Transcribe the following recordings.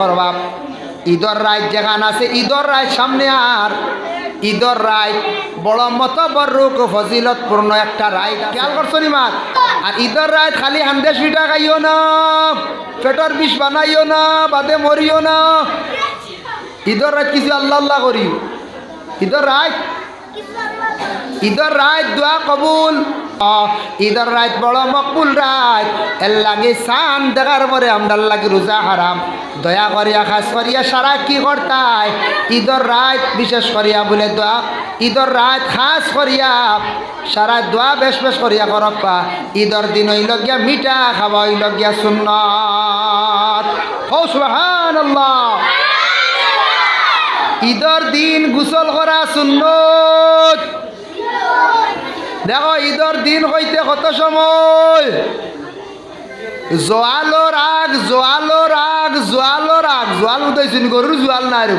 প্রভাব ঈদর রাত যেখান আছে ঈদর রাত সামনে আর ঈদর রাত বড় মতবরুক ফজিলতপূর্ণ একটা রাত খেয়াল করছো নি মাত আর ঈদর রাত খালি হান্দেশ পিঠা খাইও না পেটর বিষ বানাইও না বাদে মরিও না ঈদর রাত কিছু আল্লাহ আল্লাহ করি ঈদর রাত দোয়া কবুল ঈদর রাত বড় মকবুল রাত এর লাগে চান দেখার পরে আমরার লাগে রোজা হারাম দয়া করিয়া খাস করিয়া সারা কি করতায় ঈদর রাত বিশেষ করিয়া বলে দোয়া ঈদর রাত খাস করিয়া সারা দোয়া বেশ বেশ করিয়া করপা ঈদর দিন হইল গিয়া মিঠা খাওয়া হইল গিয়া সুন্নাত ও সুবহানাল্লাহ ঈদর দিন গোসল করা সুন্নত দেখো ঈদর দিন হইতে কত সময় জোয়ালোর আগ জোয়াল উঠাইছেন গরুর জোয়াল না রে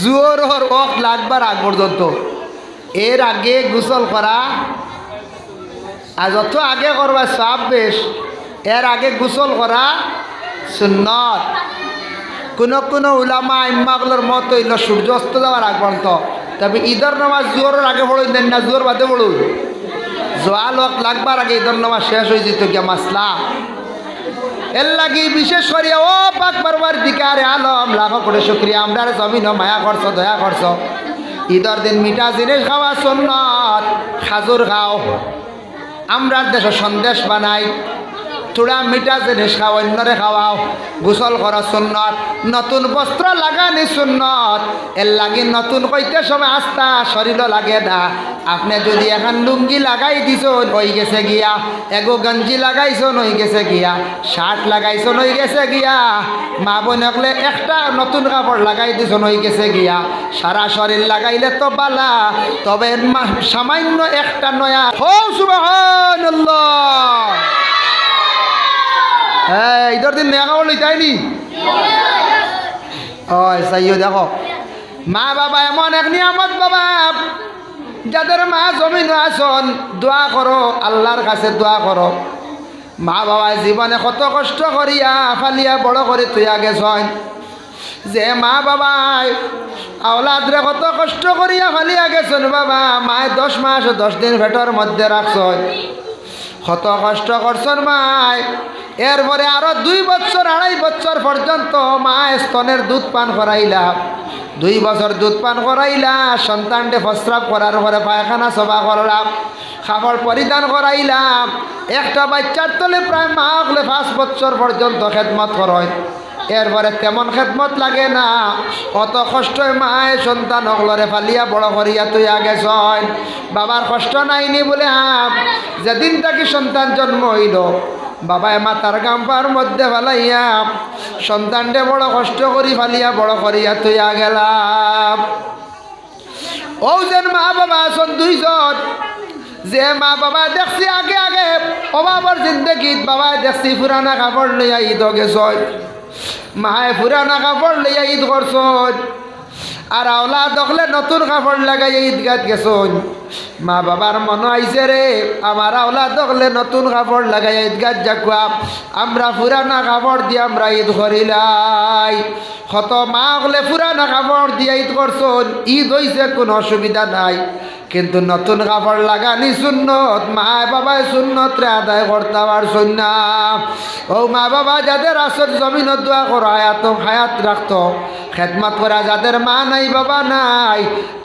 জোর অক লাগবার আগ পর্যন্ত এর আগে গোসল করা আর যত আগে করবা সব বেশ এর আগে গোসল করা সুন্নত কোনো উলামা ইম্মাগুলোর মত হইল সূর্য অস্ত যাওয়ার আগ পর্যন্ত তবে ঈদর নামাজ জোরের আগে পড়ুন দেন না জোর বাদে পড়ুন জোয়াল হক লাগবার আগে ঈদর নামাজ শেষ হয়ে যেত গিয়া মাসলা এর লাগি বিশেষ করিয়া ও পাক বারবার দিকে আরে আলম লাখ করে শুক্রিয়া আমরা জমিন মায়া করছ দয়া করছ ঈদর দিন মিঠা জিনিস খাওয়া সুন্নত খাজুর খাও আমরা দেশে সন্দেশ বানাই থোড়া মিঠা জিনিস খাও অন্যরে খাওয়াও গোসল করা সুন্নত নতুন বস্ত্র লাগানি সুন্নত এর লাগি নতুন কইতে সময় আস্থা শরীর লাগে না আপনি যদি এখন লুঙ্গি লাগাই দিছন হয়ে গেছে গিয়া এগো গঞ্জি লাগাইছন হয়ে গেছে গিয়া শার্ট লাগাইছন হয়ে গেছে গিয়া মা বোন হলে একটা নতুন কাপড় লাগাই দিছন হয়ে গেছে গিয়া সারা শরীর লাগাইলে তো বালা তবে সামান্য একটা নয়া হো সুবহানাল্লাহ হ্যাঁ ঈদর দিন নয়া কাপড় লইতাইনি হয় চাইও দেখো মা বাবা এমন এক নিয়ামত বাবা যাদের মা জমিন আসন দোয়া করো আল্লাহর কাছে দোয়া করো মা বাবা জীবনে কত কষ্ট করিয়া ফালিয়া বড় করে তুইয়া গেছন যে মা বাবাই আওলাদরে কত কষ্ট করিয়া ফালিয়া গেছন বাবা মায় 10 মাস 10 দিন ভেটর মধ্যে রাখছন কত কষ্ট করছন মায় এরপরে আরো 2 বছর 2.5 বছর পর্যন্ত মা স্তনের দুধ পান করাইলা 2 বছর দুধ পান করাইলা সন্তানকে প্রস্রাব করার পরে পায়খানা সভা করলাম খাবার পরিধান করাইলাম একটা বাচ্চার তলে প্রায় মা হলে 5 বছর পর্যন্ত খেদমত করেন এরপরে তেমন খেদমত লাগে না অত কষ্ট মায় সন্তান হলরে ফালিয়া বড় করিয়া তুই আগে ছয় বাবার কষ্ট নাইনি বলে যেদিন তাকে সন্তান জন্ম হইল বাবায় মাতার গাম্পার মধ্যে ফেলাইয়া সন্তানটে বড় কষ্ট করি ফালিয়া বড় করিয়া তুই গেলাম ও যেন মা বাবা আসন 2 জন যে মা বাবা দেখছি আগে আগে অবাবর জিন্দগিত বাবা দেখছি পুরানা কাপড় লইয়া ঈদ গেছ মায়ে পুরানা কাপড় লইয়া ঈদ করছ আর আওলা দেখলে নতুন কাপড় লাগাই ঈদগাত গেছন মা বাবার মনে আইছে রে আমার আওলা দেখলে নতুন কাপড় লাগাই ঈদগাত যাকুয়া আমরা পুরানা কাপড় দিয়ে আমরা ঈদ করিলাই কত মা হলে পুরানা কাপড় দিয়ে ঈদ করছন ঈদ হইছে কোনো অসুবিধা নাই কিন্তু নতুন কাপড় লাগানি সুন্নত মা বাবায় সুন্নতরে আদায় করতে পারছন না ও মা বাবা যাদের আসর জমিন দোয়া করো হায়াত রাখতো খেদমত করা যাদের মা নাই বাবা নাই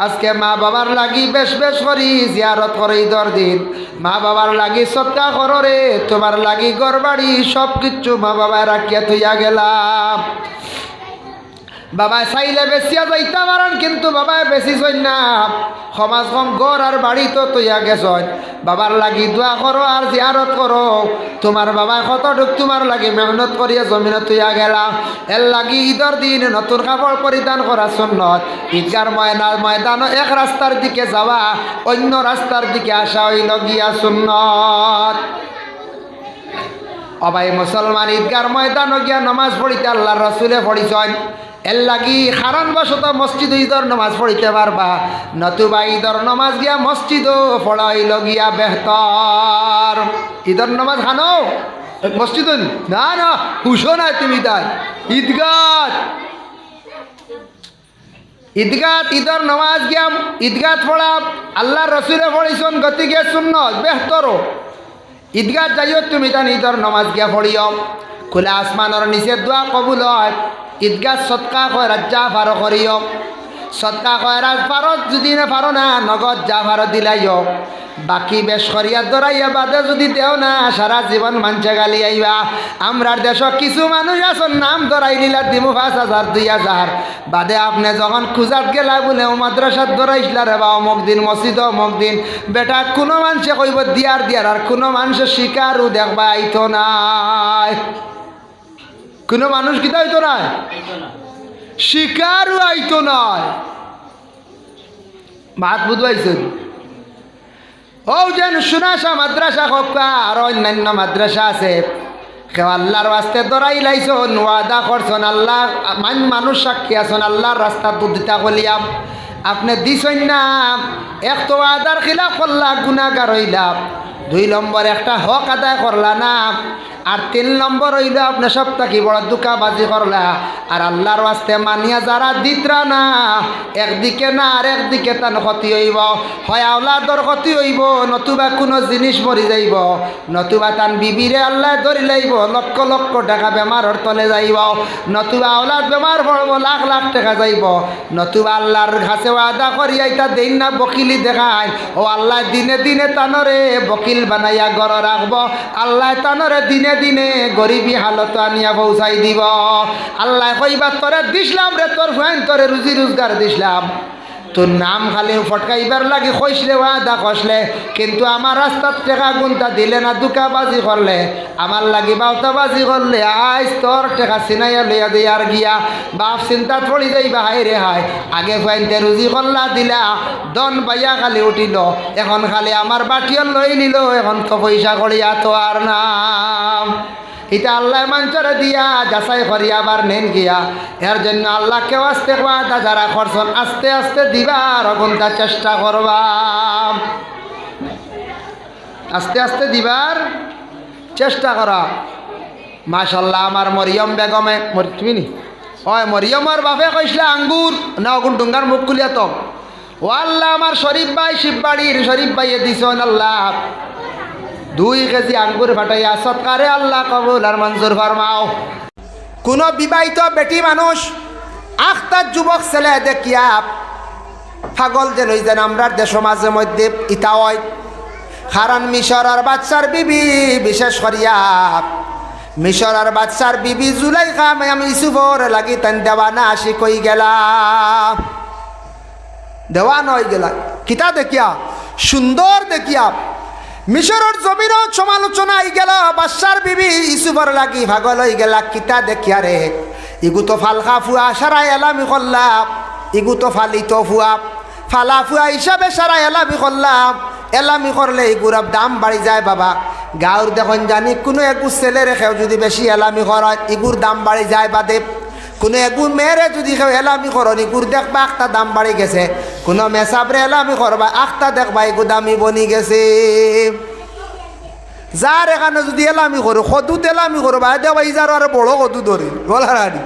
আজকে মা বাবার লাগি বেশ বেশ করি জিয়ারত করে ঈদর দিন মা বাবার লাগি সৎকা করো রে তোমার লাগি ঘর বাড়ি সব কিছু মা বাবায় রাখিয়া তুইয়া গেলাম বাবা চাইলে বেশিয়া যাইতে পারেন কিন্তু বাবায় বেশি চই না সমাজ কম ঘর আর বাড়ি তো তৈয়া গেছন বাবার লাগি দোয়া করো আর জিয়ারত করো তোমার বাবা কতটুক তোমার লাগি মেহনত করিয়া জমিনে তুইয়া গেলা এর লাগি ঈদর দিন নতুন কাপড় পরিধান করা সুন্নত ঈদগার ময়দান এক রাস্তার দিকে যাওয়া অন্য রাস্তার দিকে আসা হইল গিয়া সুন্নত অবাই মুসলমান ঈদগার ময়দান গিয়া নামাজ পড়িতে আল্লাহর রাসূলে পড়িছেন এর লাগি কারণবশত মসজিদ ঈদর নামাজ পড়িতে পারবা নতুবা ঈদর নামাজ গিয়া মসজিদও পড়াইল গিয়া বেহতর ঈদর নামাজ খানো মসজিদ না না হুশো নাই তুমি তাই ঈদগাহ ঈদগাহ ঈদর নমাজ গিয়াম ঈদগাহ পড়া আল্লাহ রসুলে পড়িছন গতিকে সুন্নত বেহতর ঈদগাহ যাইও তুমি তান ঈদর নমাজ গিয়া পড়িও খোলা আসমানের নিচে দোয়া কবুল হয় ঈদগাহ সৎকা কয় রাজ্জা ফারো করিও সৎকা কয় রাজ ফারত যদি না পারো না নগদ যা ফারো দিলাইও বাকি বেশ করিয়া দরাইয়া বাদে যদি দেও না সারা জীবন মানছে গালি আইবা আমরার দেশ কিছু মানুষ আছেন নাম দরাই দিলা দিমু 5,000 2,000 বাদে আপনি যখন খুঁজাত গেলা বলে ও মাদ্রাসাত দরাইছিলা রে বা অমুক দিন মসজিদ অমুক দিন বেটা কোনো মানুষে কইব দিয়ার আর কোনো মানুষের শিকারও দেখবা আইতো নাই কোনো মানুষ কিতা হইতো না শিকারও আইতো নাই মাত বুঝবাইছেন ও যেন সুনাশা মাদ্রাসা হকা আর অন্যান্য মাদ্রাসা আছে কেউ আল্লাহর রাস্তে দরাই লাইছন ওয়াদা করছন আল্লাহ মানুষ সাক্ষী আছেন আল্লাহর রাস্তা দুদিতা কলিয়াম আপনি দিছেন না এক তো ওয়াদার খিলাফ করলা গুনাহগার হইলা 2 নম্বর একটা হক আদায় করলা না আর 3 নম্বর হইল আপনি সপ্তাহে বড় দুকাবাজি করলা আর আল্লাহর ওয়াস্তে মানিয়া যারা দিতরা না একদিকে না আর একদিকে তার ক্ষতি হইব হয় আওলাদর ক্ষতি হইব নতুবা কোনো জিনিস মরি যাইব নতুবা তান বিবিরে আল্লাহ ধরি লাইব লক্ষ লক্ষ টাকা বেমারর তলে যাইব নতুবা আওলাদ বেমার পড়ব লাখ লাখ টাকা যাইব নতুবা আল্লাহর কাছে ওয়াদা করিয়া এটা দেন না বকিলি দেখায় ও আল্লাহ দিনে দিনে তানরে বকিল বানাইয়া গড় রাখবো আল্লাহ তানরে দিনে দিনে গরিবী হালত আনিয়া পৌঁছাই দিব আল্লাহ কইবার তোরে দিসলাম রে তোর ফাইন তোরে রুজি রোজগার দিসলাম তোর নাম খালি ফটকাইবার লাগে কইসলে ওয়াদা কষলে কিন্তু আমার রাস্তার টেকা গুনতা দিলে না দুকাবাজি করলে আমার লাগি বাউতাবাজি করলে আইস তোর টেকা চিনাইয়া লইয়া দিয়ে আর গিয়া বাপ চিন্তা পড়ি যাইবা হাই রে হাই আগে ফাইনতে রুজি করলা দিলা দন বাইয়া খালি উঠিল এখন খালি আমার বাটিও লই নিল এখন তো পয়সা করিয়া তো আর নাম এটা আল্লাহ মাঞ্চরে দিয়া যাচাই করিয়া আবার নেন গিয়া এর জন্য আল্লাহকে আস্তে ওয়াদা যারা করছেন আস্তে আস্তে দিবার অগুনটা চেষ্টা করবা আস্তে আস্তে দিবার চেষ্টা করা মাশাল্লাহ আমার মরিয়ম বেগমে তুমি নি হয় মরিয়মের বাপে কইসলা আঙ্গুর না অগুন ডুঙ্গার মুখ খুলিয়া তো ও আল্লাহ আমার শরীফ ভাই শিববাড়ির শরীফ ভাইয়ে দিছেন আল্লাহ 2 কেজি আঙ্গুর ফাটাইয়া সৎকারে আল্লাহ কবুল আর মঞ্জুর ফরমাও কোন বিবাহিত বেটি মানুষ আখতার যুবক ছেলে দেখিয়া পাগল যে লই যেন আমরা দেশ সমাজের মধ্যে ইতা হয় কারণ মিশরের বাচ্চার বিবি বিশেষ করিয়া মিশরের বাচ্চার বিবি জুলাইখা আমি ইউসুফর লাগি তান দেওয়ানা আসি কই গেলা দেওয়ান হয়ে গেলা কিতা দেখিয়া সুন্দর দেখিয়া মিশরের জমিনও সমালোচনা আই গেল বাদশার বিবি ইউসুফর লাগি ভাগল হয়ে গেলা কিতা দেখিয়া রে ইগু তো ফালখা ফুয়া সারাই এলামি করলাম ইগু তো ফালিত ফুয়া ফালা ফুয়া হিসাবে সারাই এলামি করলাম এলামি করলে ইগুর দাম বাড়ি যায় বাবা গাঁর দেখুন জানি কোনো একু ছেলে রেখেও যদি বেশি এলামি করায় ইগুর দাম বাড়ি যায় বাদে কোনো একু মেয়েরে যদি কেউ এলামি করেন ইগুর দেখবা একটা দাম বাড়ি গেছে কোনো মেসাবরে এলামি করবা একটা দেখবা ইগু দামি বনি গেছে যার এখানে যদি এলামি করো সদুত এলামি করবা দেবা ইজার আর বড় সদু ধরে বলারানি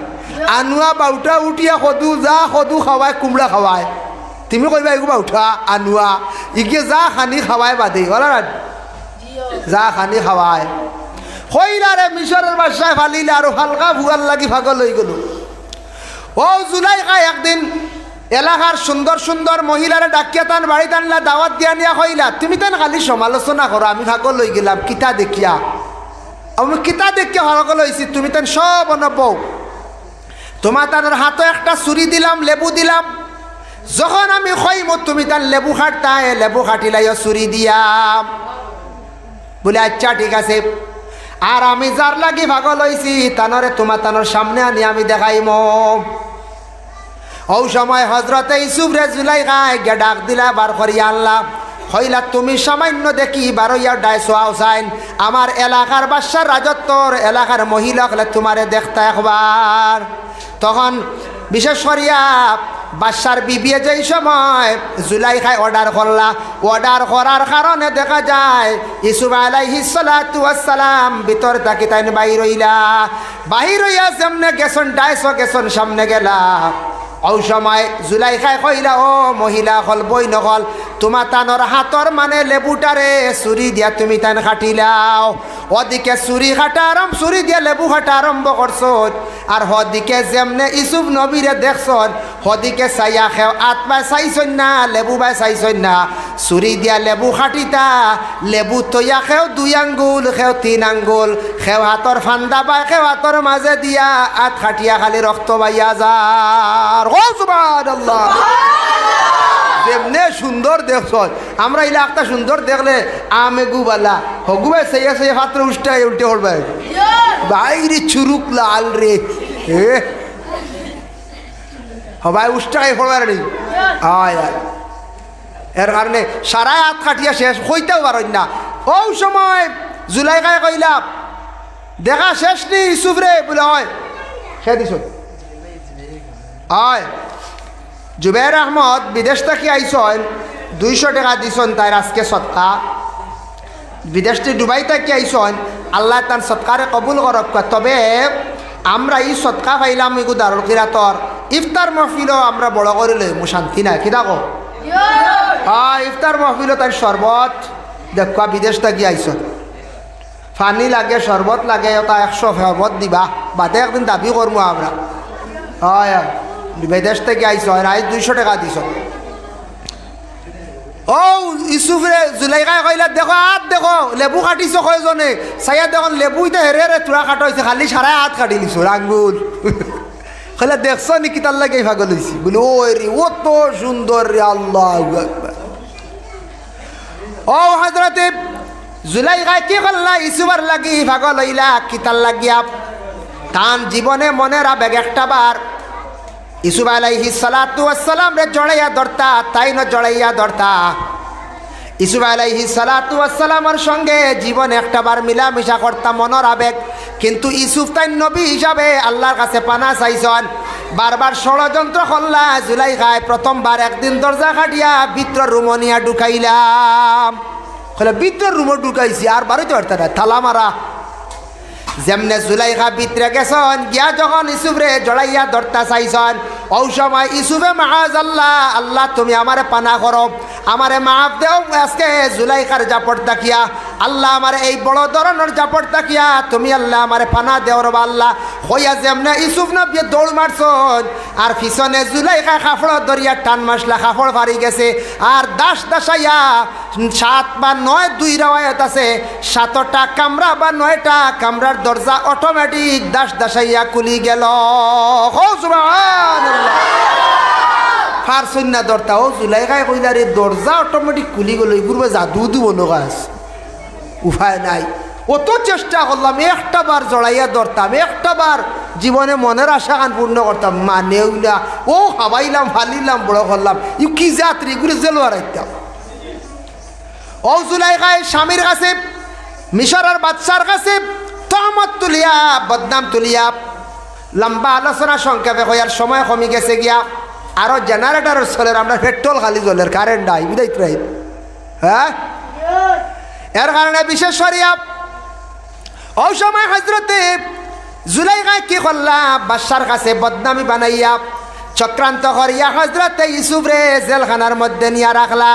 আনুয়া বাউটা উঠিয়া সদু যা সদু খাওয়ায় কুমড়া খাওয়ায় তুমি কইবা এগু বাউঠা আনুয়া ইকে যা খানি খাওয়ায় বাদে বলারানি যা খানি খাওয়ায় কইলারে মিশরের বাসায় ফালিলে আর হালকা ভুয়ার লাগি ভাগল হয়ে গেল ও জুলাইখা একদিন এলাকার সুন্দর সুন্দর মহিলারে ডাকিয়া তান বাড়ি টানলা দাওয়াত দিয়া নিয়া কইলা তুমি তান খালি সমালোচনা করো আমি ভাগল লই গেলাম কিতা দেখিয়া আমি কিতা দেখিয়া ভাগল হয়েছি তুমি তান সব অনবৌ তোমার তার হাতে একটা ছুরি দিলাম লেবু দিলাম যখন আমি কইম তুমি তার লেবু খাটতায় লেবু খাটিলাইও ছুরি দিয়াম বলে আচ্ছা ঠিক আছে আর আমি যার লাগি ভাগল হয়েছি তানরে তোমার তানোর সামনে আনি আমি দেখাইম ও সময় হজরতে ইউসুফ রে জুলাইখায় গে ডাক দিলা বার করিয়া আনলাম হইলা তুমি সামান্য দেখি বারোইয়া ডাইশো আউসাইন আমার এলাকার বাদশার রাজত্বর এলাকার মহিলা হলে তোমারে দেখতে একবার তখন বিশেষ করিয়া বাদশার বিবিয়ে যেই সময় জুলাইখায় অর্ডার করলা, অর্ডার করার কারণে দেখা যায় ইউসুফ আলাইহিস সালাতু ওয়াস সালাম ভিতর থাকি তাই বাইর হইলা, বাহির হইয়া সামনে গেছন ডাইছো গেছন সামনে গেলা। ও সময় জুলাইখায় কইলা, ও মহিলা হল বই নকল, তোমার তানোর হাতর মানে লেবুটারে ছুরি দিয়া তুমি তান কাটিলাও। ওদিকে ছুরি দিয়া লেবু কাটা আরম্ভ করছ, আর হদিকে যেমনে ইউসুফ নবীরে দেখছ হদিকে চাইয়া খেও আত্মায় চাইছন না, লেবু বাই চাইছন না। ছুরি দিয়া লেবু কাটিতা, লেবু তৈয়া খেও 2 আঙ্গুল, খেও 3 আঙ্গুল, খেও হাতর ফান্দা বাই খেও হাতর মাঝে দিয়া আত খাটিয়া খালি রক্ত বাইয়া যার। ও সুবহানাল্লাহ, যেমনে সুন্দর দেখছ, আমরা ইলা একটা সুন্দর দেখলে আমে গুবালা হগুবে সেইয়া সেই হাতরে উষ্টায় উল্টে পড়বে বাইরে চুরুক লাল রে হবাই উষ্টায় পড়বার নেই। এর কারণে সারাই হাত কাটিয়া শেষ হইতেও পারেন না। ও সময় জুলাইখায় কইলা, দেখা শেষ নি ইউসুফ রে বলে, হয় সে দিছ হয়। জুবের আহমদ বিদেশ থেকে আইসন, 200 টাকা দিছন তাই আজকে সৎকা। বিদেশটি দুবাই থেকে আইসন, আল্লাহ তার সৎকারে কবুল করক। তবে আমরা এই সৎকা পাইলাম এগু দারুল কিরাতর ইফতার মহফিলও আমরা বড় করিলে মু শান্তি নাই কি দেখো। হ্যাঁ, ইফতার মহফিলও তাই শরবত দেখা বিদেশ থেকে আইসন, পানি লাগে শরবত লাগে, ওটা 100 শরবত দিবা বাদে একদিন দাবি করবো আমরা। হয় বিদেশ থেকে আইস, আজ 200 টাকা দিছ। ও ইউসুফ রে জুলাইখায় কইলা, দেখো হাত দেখো লেবু কাটিছ কয়জনে, চাইয়া দেখুন লেবু ইতে হেরে রে তোরা কাটা হয়েছে, খালি সারাই হাত কাটি লিছ আঙ্গুল। কইলা দেখছ নাকি তার লাগে ভাগল হয়েছি বলে, ও রে ও তো সুন্দর রে, আল্লাহু আকবার। ও হযরতে জুলাইখায় কি করলা, ইউসুফের লাগি ভাগল হইলা কি তার লাগিয়া তান জীবনে মনের আবেগ একটা বার ইউসুফ আলাইহিস সালাতু ওয়াস সালাম রে জড়াইয়া ধরতা, তাই না জড়াইয়া ধরতা। ইউসুফ আলাইহিস সালাতু ওয়াস সালামের সঙ্গে জীবনে একটাবার মিলামিশা করতা মনের আবেগ, কিন্তু ইউসুফ তাই নবী হিসাবে আল্লাহর কাছে পানা চাইছন। বারবার ষড়যন্ত্র করলা জুলাইখায়, প্রথমবার একদিন দরজা কাটিয়া ভিতর রুমো নিয়া ঢুকাইলাম, ভিতর রুমো ঢুকাইছি আর বাড়িতে পারতা না, থালা মারা। যেমনে জুলাইখা ভিতরে গেছন, গিয়া যখন ইউসুফরে জড়াইয়া ধরতা চাইছন, ও সময় ইউসুফে মাআযাল্লাহ, আল্লাহ তুমি আমারে পানা করো, আমারে মাফ দেও। আজকে জুলাইখার জাপট তাকিয়া আল্লাহ আমারে এই বড় ধরনের জাপট তাকিয়া তুমি আল্লাহ আমারে পানা দেও রবা আল্লাহ। হইয়া যেমনে ইউসুফ নবী দৌড় মারছন, আর পিছনে জুলাইখা কাপড় ধরিয়া টান মাসলা, কাপড় ফারি গেছে, আর দাস দাসাইয়া 7 বা 9 2 রাওয়ায়াত আছে, 7টা কামরা বা 9টা কামরার দরজা অটোমেটিক দাস দাসাইয়া খুলি গেল। ফারসন্যা দরজা ও জুলাইখায় কইলা রে দরজা অটোমেটিক খুলি গেল, এগুলো জাদু দিব নগাছ, উপায় নাই। অত চেষ্টা করলাম, একটা বার জড়াইয়া ধরতাম, একটা বার জীবনে মনের আশা কান পূর্ণ করতাম, মানেও না। ও হাবাইলাম ফালিলাম বড় করলাম, ইউ কি যাত্রী এগুলো জেলো হারাইতাম। ও জুলাইখায় স্বামীর কাছে, মিশরের বাদশার কাছে তহমত তুলিয়া, বদনাম তুলিয়া, লম্বা আলোচনা সংক্ষেপে হইয়ার সময় কমে গেছে গিয়া, আরো জেনারেটর চলের, আমরা পেট্রোল খালি জলের, কারেন্ট নাই বুঝাইত রাই। হ্যাঁ, এর কারণে বিশেষ করিয়া ওই সময় হযরতে জুলাইখায় কি করলা, বাদশার কাছে বদনামি বানাইয়া চক্রান্ত করিয়া হযরতে ইউসুফ রে জেলখানার মধ্যে নিয়ে রাখলা।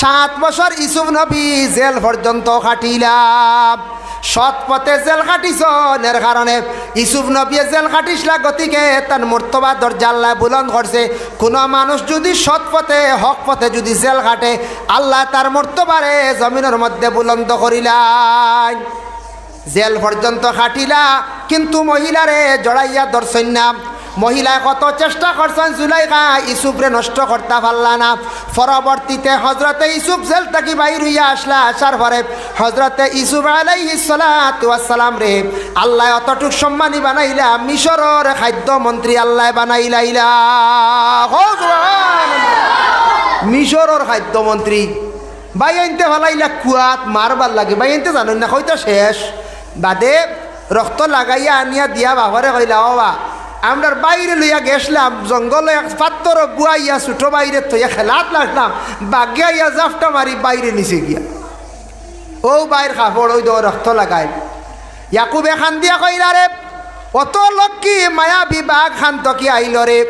7 বছর ইউসুফ নবী জেল পর্যন্ত কাটিলাম। সৎ পথে জেল কাটিছন, এর কারণে ইউসুফ নবী জেল কাটিসলা, গতিকে তার মর্তবা দরজা আল্লাহ বুলন্দ করছে। কোনো মানুষ যদি সৎ পথে হক পথে যদি জেল কাটে, আল্লাহ তার মর্তবারে জমিনের মধ্যে বুলন্দ করিলেন। জেল পর্যন্ত কাটিলা, কিন্তু মহিলারে জড়াইয়া ধরছেন না। মহিলায় কত চেষ্টা করছেন, জুলাইখা ইউসুফরে নষ্ট করতে পারলা না। পরবর্তীতে হযরতে ইউসুফ জেল থেকে বাইর হইয়া আসলা, আসার পরে হযরতে ইউসুফ আলাইহিস সালাতু ওয়াস সালাম রে আল্লাহ অতটুক সম্মানী বানাইলা, মিশরের খাদ্য মন্ত্রী আল্লাহ বানাইলাইলা। মিশরের খাদ্য মন্ত্রী বাই আনতে ভালাইলা, কুয়াত মারবার লাগে, বাই আনতে জানেন না, হয়তো শেষ বাদে রক্ত লাগাইয়া আনিয়া দিয়া বাবারে কইলা, ও বা আমরা বাইরে লইয়া গেছিলাম জঙ্গলে এক পাত্তর বুয়াইয়া ছোটো বাইরে থইয়া খেলাত লাগলাম বাগিয়াইয়া জাফটা মারি বাইরে নিচে গিয়া ও বাইর কাপড় ওই দো রক্ত লাগাই ইয়াকুবে খান দিয়া কইলা রে অত লক্ষ্মী মায়া বিবাহ খান্ত কি আইল রে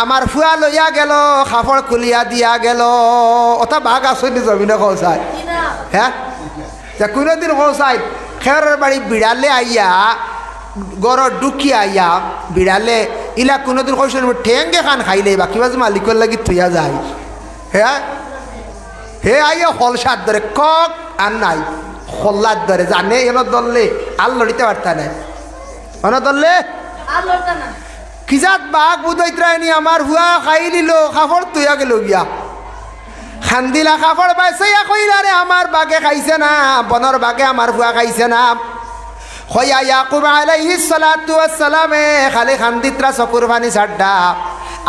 আমার ফুয়া লইয়া গেল কাপড় খুলিয়া দিয়া গেল ওটা বাঘ আসনি জমিনে কৌসাই হ্যাঁ কোনোদিন কৌসাই খেরের বাড়ি বিড়ালে আইয়া গড় ডুকি আইয়া বিড়ালে ইলা কোনোদিন কইসন ঠেঙ্গে খান খাইলে বা কিবা যে মালিকর লাগি থইয়া যায় হ্যাঁ হে আইয়া হলসার ধরে কক আর নাই হল্লার ধরে জানে এনে দললে আর লড়িতে পারতা নাই অন দললে কিজাত বাঘ বুধৈত্রায়নি আমার হুয়া খাই নিল কাপড় তুইয়া গেল গিয়া খান্দিলা কাপড় পাইছে কইলা রে আমার বাঘে খাইছে না বনর বাঘে আমার হুয়া খাইছে না হইয়া ইয়াকুব আলাইহিস সালাতু ওয়াস সালামে খালি খান্দিত্রা চকুর পানি ছাড়ডা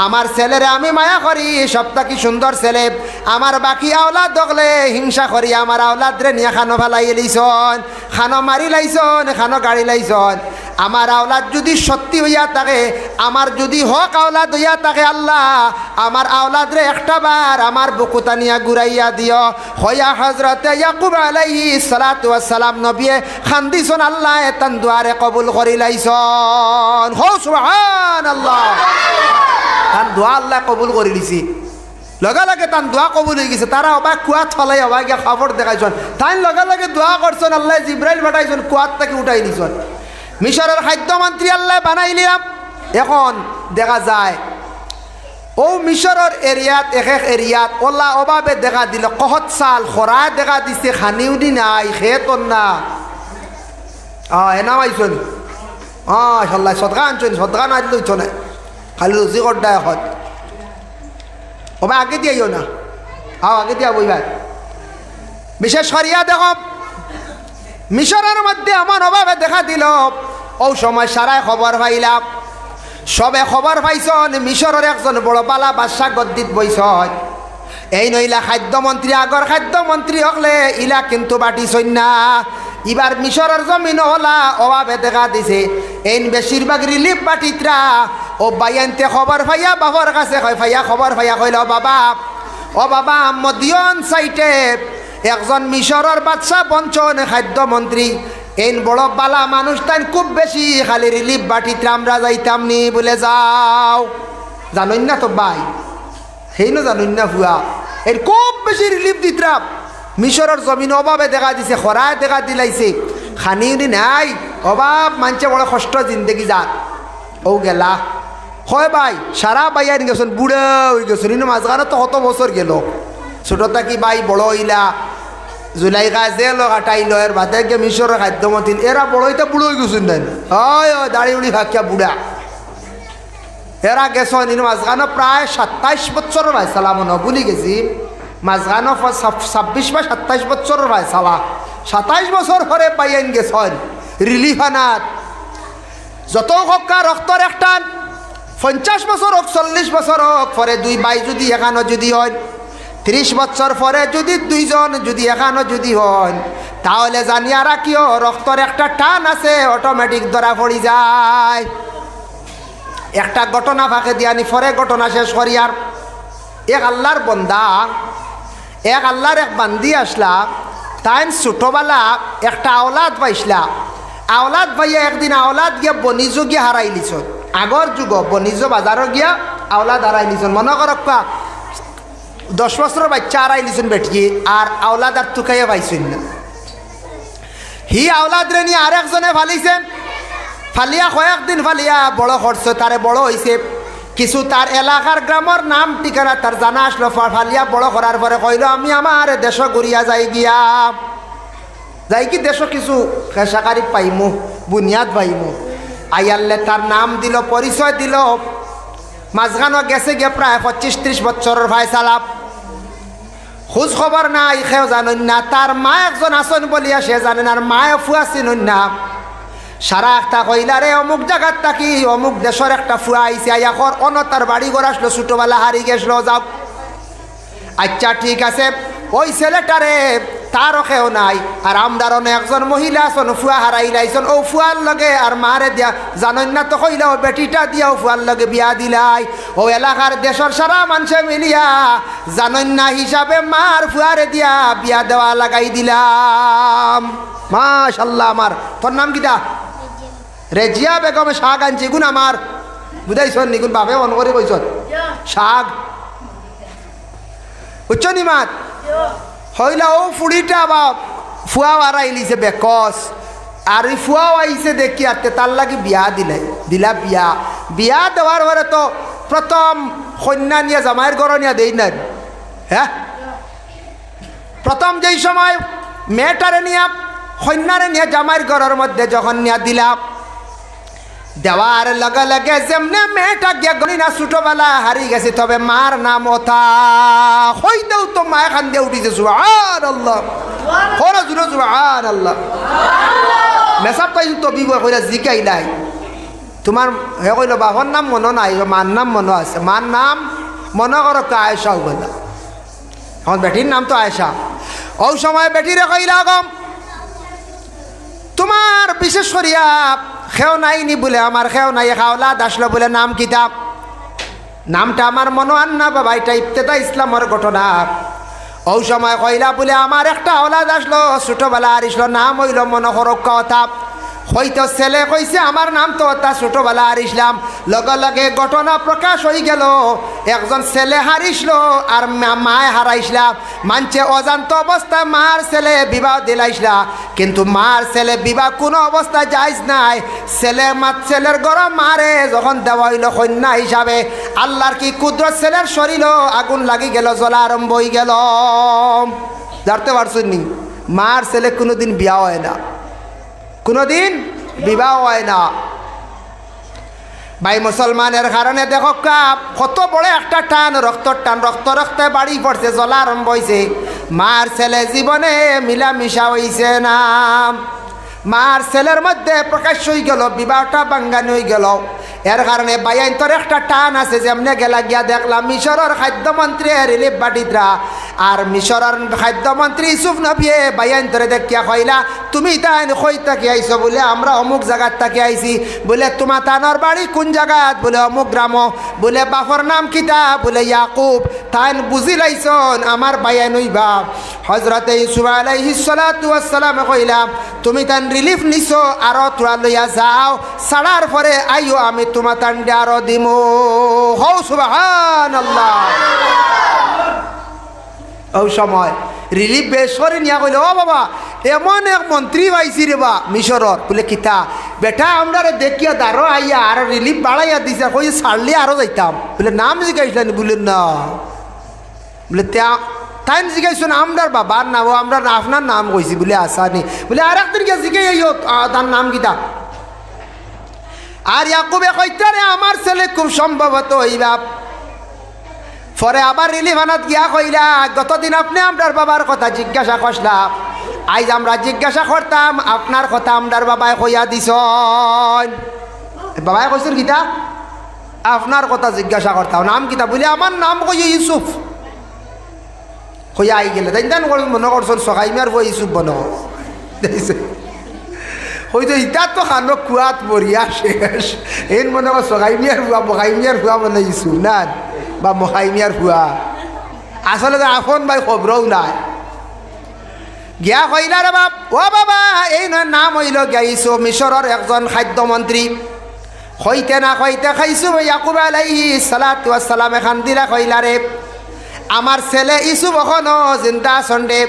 আমার ছেলেরে আমি মায়া করি সবটা কি সুন্দর ছেলে আমার বাকি আওলাদ দেখলে হিংসা করি আমার আওলাদরে নিয়ে খানো ফেলাই লাইছন খানো মারি লাইছন খানো গাড়ি লাইছন আমার আওলাদ যদি সত্যি হইয়া থাকে আমার যদি হক আওলাদ হইয়া থাকে আল্লাহ আমার আওলাদরে একটা বার আমার বুকুতা নিয়া ঘুরাইয়া দিও হইয়া হযরতে ইয়াকুব আলাইহিস সালাতু ওয়াস সালাম নবিয়ে খান্দিছন আল্লাহ তান দুয়ারে কবুল করি লাইছন হো সুবহানাল্লাহ তার দোয়া আল্লাহ কবুল করে দিছি লগে লগে তার দোয়া কবুল হয়ে গেছে তারা অবাক কুয়াত ফলাই অবাক গিয়া খবর দেখাইছেন তাই লগে লগে দোয়া করছেন আল্লাহ জিব্রাইল পাঠাইছেন কুয়াত থেকে উঠাই দিছেন মিশরের খাদ্যমন্ত্রী আল্লাহ বানাইলাম এখন দেখা যায় ও মিশরের এরিয়াত এক এক এরিয়াত ওলা অভাবে দেখা দিল কহত সাল খরায় দেখা দিছে খানিউনি নাই খেতন না এনাম আইসন সাল্লাহ সদকা আনছেন সদকা না দিল না খালি রুচি করডা এখন ও ভাই আগে দিয়াইও না আগে দিয়া বই ভাই বিশেষ করিয়া দেখ মিশরের মধ্যে আমার অভাবে দেখা দিল ও সময় সারায় খবর পাইলাম সবে খবর পাইছন মিশরের একজন বড় বালা বাদশা গদ্দিত বইছন এই নইলা খাদ্যমন্ত্রী আগর খাদ্যমন্ত্রী হকলে ইলা কিন্তু বাটিছন না এবার মিশরের জমিন হলা অভাবে দেখা দিছে এই বেশিরভাগ রিলিফ বাটিতরা ও বাইয়ানতে খবর ভাইয়া বাবার কাছে কয় ভাইয়া খবর ভাইয়া কইল ও বাবা মদিয়ন সাইটে একজন মিশরের বাদশা বঞ্চন খাদ্যমন্ত্রী এই বড় বালা মানুষ তাই খুব বেশি খালি রিলিফ বাটিতরা আমরা যাইতাম নি বলে যাও জানই না তো ভাই সেই না জানই না ভুয়া এর খুব বেশি রিলিফ দিতরা মিশরের জমিন অভাবে দেখা দিছে খরায় দেখা দিলাইছে খানিউনি নাই অভাব মানছে বড় কষ্ট জিন্দগি যাক ও গেলা হয় ভাই সারা বাইয়ান গেছেন বুড়া হয়ে গেছেন ইনো মাঝখানে তো কত বছর গেল ছোট থাকি ভাই বড় হইলা জুলাইকা জেল কাটাইল এর বাদে গিয়ে মিশরের খাদ্যমন্ত্রী এরা বড় হইতে বুড়ো হয়ে গেছেন দেন হয় দাড়ি উড়ি ভাকিয়া বুড়া এরা গেছেন ইনো মাঝখানে প্রায় 27 বছর ভাই সালাম ভুলি গেছি মাঝখানে 26 বা 27 বছর ভাই সালা 27 বছর পরে পাইয়েন গেছেন রিলিফানাত যত হকা রক্তর একটা 50 বছর হোক 40 বছর হোক পরে দুই ভাই যদি এখানো যদি হয় 30 বছর পরে যদি দুইজন যদি এখানো যদি হয় তাহলে জানিয়া রাখিও রক্তর একটা টান আছে অটোমেটিক ধরা পড়ি যায় একটা ঘটনা ফাঁকে দিয়ানি পরে ঘটনা শেষ করি আর এক আল্লাহর বন্দা এক আল্লাহর এক বান্দি আসলা তাই ছোটবেলা একটা আওলাদ পাইসলা আওলাদ ভাইয়া একদিন আওলাদ গিয়া বনিজ গিয়া হারাই লিছন আগর যুগ বনিজ বাজারও গিয়া আওলাদ হারাই লিছন মনে করক 10 বছরের বাচ্চা হারাই লিছন বেটিয়ে আর আওলাদ আর তুকাইয়া পাইছেন না হি আওলাদ রে নিয়ে আর একজনে ফালিছেন ফালিয়া কয়েকদিন ফালিয়া বড় করছে তারে বড় হয়েছে কিছু তার এলাকার গ্রামের নাম ঠিকানা তার জানা আসলো ফালিয়া বড় করার পরে কইল আমি আমার দেশ ঘুরিয়া যাই গিয়া যাই কি দেশ কিছু খেসাকারি পাইমু বুনিয়াদ পাইমু আইয়াল্লে তার নাম দিল পরিচয় দিল মাঝখানো গেছে গিয়ে প্রায় 25-30 বছরের ভাই সালাপ খোঁজ খবর নাই সেও জানেন না তার মা একজন আসন বলিয়া সে জানেন আর মায়ে ফুয়া চিনুন না সারা একটা কইলারে অমুক জায়গার থাকি অমুক দেশের একটা ফুয়া আইসে আইয়াখর অন তার বাড়ি ঘর আসলো ছোটোবেলা হারি গেছিল যাও আচ্ছা ঠিক আছে ওই ছেলেটারে তারও কেউ নাই। আর আমরার একজন মহিলা আছেন ফুয়া হারাই লাইছেন, ও ফুয়ার লগে আর মারে দিয়া জানেন না তো কইলাও বেটিটা দিয়াও ফুয়ার লগে বিয়া দিলাই। ও এলাকার দেশের সারা মানুষে মিলিয়া জানেন না হিসাবে মার ফুয়ারে দিয়া বিয়া দেওয়া লাগাই দিলাম। মাশাল্লাহ। আমার তোর নাম কিটা? রেজিয়া বেগম শাক আনছি গুণ আমার বুঝাইছন নিগুণ বাপে মন করে কইছ শাক উচ্চ নিমাত হইলা। ও ফুড়িটা বা ফুয়া আইলিছে বেকস আর ওই ফুয়াও আইছে দেখি আর তার লাগি বিয়া দিলা বিয়া দেওয়ার পরে তো প্রথম কন্যা নিয়ে জামাইয়ের ঘর নিয়ে দেই না। হ্যাঁ, প্রথম যেই সময় মেয়েটারে নিয়ে কন্যারে নিয়ে জামাইয়ের ঘরের মধ্যে যখন নিয়ে দিলাম, দেওয়ার লগে লগে যেমনে মেয়েটা গিয়ে গনি না ছোটবেলা হারিয়ে গেছে, তবে মার নাম ওথা হইতেও তো মা এখান দিয়ে উঠিছে। সুবহানাল্লাহ, খরচ সুবহানাল্লাহ। মেসাব পাই তো বিবয় কইরা জিকাই নাই তোমার হে কইল বাবার নাম মনে নাই, মার নাম মনে আছে। মার নাম মনে করো আয়েশা বলা, এখন বেটির নাম তো আয়েশা। ও সময় বেটিরে কইলা গম তোমার বিশেষ করিয়া খেও নাইনি বলে আমার খেও নাই খাওলাদ আসলো বলে নাম কিতাব, নামটা আমার মনে আন না বাবা, এটা ইবতেদা ইসলামের ঘটনা। ও সময় কইলা বলে আমার একটা ওলাদ আসলো ছোটবেলা আর ইসলো নাম হইল মনে করো কথা হয়তো ছেলে কইছে আমার নাম তো তা ছোটবেলা আর ইসলাম। লগে লগে ঘটনা প্রকাশ হয়ে গেল, একজন ছেলে হারিসলো আর মায় হারাইসলাম। মানছে অজান্ত অবস্থায় মার ছেলে বিবাহ দিলাইসলা, কিন্তু মার ছেলে বিবাহ কোনো অবস্থায় যাইজ নাই। ছেলের গরম মারে যখন দেওয়া হইল কন্যা হিসাবে, আল্লাহর কি কুদরত, ছেলের শরীর আগুন লাগি গেল, জ্বলা আরম্ভ হয়ে গেল। জানতে পারছেন নি মার ছেলে কোনোদিন বিয়া হয় না, কোনোদিন বিবাহ হয় না। ভাই মুসলমানের কারণে দেখো কত বড় একটা টান, রক্তর টান, রক্তে বাড়ি পড়ছে, জ্বলা আরম্ভ হয়েছে। মার ছেলে জীবনে মিলামিশা হইছে না, মার ছেলের মধ্যে প্রকাশ হয়ে গেল, বিবাহটা বাঙ্গানি হয়ে গেল। এর কারণে বাইন্তর একটা টান আছে। যেমনে গেলা গিয়া দেখলাম মিশরের খাদ্যমন্ত্রী রিলিফ বাটিতরা আর মিশরের খাদ্যমন্ত্রী ইউসুফ নবিয়ে বাইন্তরে দেখিয়া কইলা তুমি তাই কই থাকি আইছো? বলে আমরা অমুক জায়গার থাকি আইছি। বলে তোমার তানোর বাড়ি কোন জায়গাত? বলে অমুক গ্রাম। বলে বাপর নাম কিতা? বলে ইয়াকুব। তাই বুঝি লাইছন আমার বাইয়ান হইবা। হজরতে ইউসুফ আলাইহিস সালাতু ওয়াস সালাম কইলা তুমি তান রিলিফ নিছো আরো তোরা লইয়া যাও, ছাড়ার পরে আইও আমি তোমার তান্ডে আরো দিমু। হও সুবহানাল্লাহ। ও সময় রিলিফ বেসরে নিয়া কইলে ও বাবা এমন এক মন্ত্রী পাইছি রে বা মিশরর। বলে কিতা? বেটা আমরা দেখিয়া দাঁড়ো আইয়া আর রিলিফ বাড়াইয়া দিছে, কই ছাড়লে আরো যাইতাম। বলে নাম জিজ্ঞাসা বললেন না। বলে তাই জিজ্ঞাসা আমরার বাবার নাম, আমরা আপনার নাম কইছি। বলে আসানি। বলে আর একদিন কে জিজ্ঞাই তার নাম কিতা? আর ইয়াকুবে কইতারে আমার ছেলে খুব সম্ভবত হইবা। পরে আবার রিলিফানাত গিয়া কইলা গতদিন আপনি আমরার বাবার কথা জিজ্ঞাসা করলাম, আইজ আমরা জিজ্ঞাসা করতাম আপনার কথা আমরার বাবায় কইয়া দিছ। বাবায় কইছেন কিতা? আপনার কথা জিজ্ঞাসা করতাম। নাম কিতা? বলে আমার নাম কই ইউসুফ। কইয়া আই গেলে তাই মনে করছেন সকাইমার বই ইউসুফ বন দেখছে হয়তো ইটা তো খানো কুয়াত বরিয়া শেষ। এন মনে কর সকাইমিয়ার ভুয়া মকাইমিয়ার ভুয়া মানে ইউসুফ না বা মকাইমিয়ার ভুয়া। আসলে আপন ভাই খবরও নাই। গিয়া কইলা রে বাপ ও বাবা এই নাম হইল গিয়া ইউসুফ, মিশরের একজন খাদ্যমন্ত্রী। হইতে না হইতে খাইছো ইয়াকুব আলাইহিস সালাতু ওয়াস সালাম এখান দিলা কইলা রে আমার ছেলে ইউসুফ এখনো জিন্দা সন্ডে।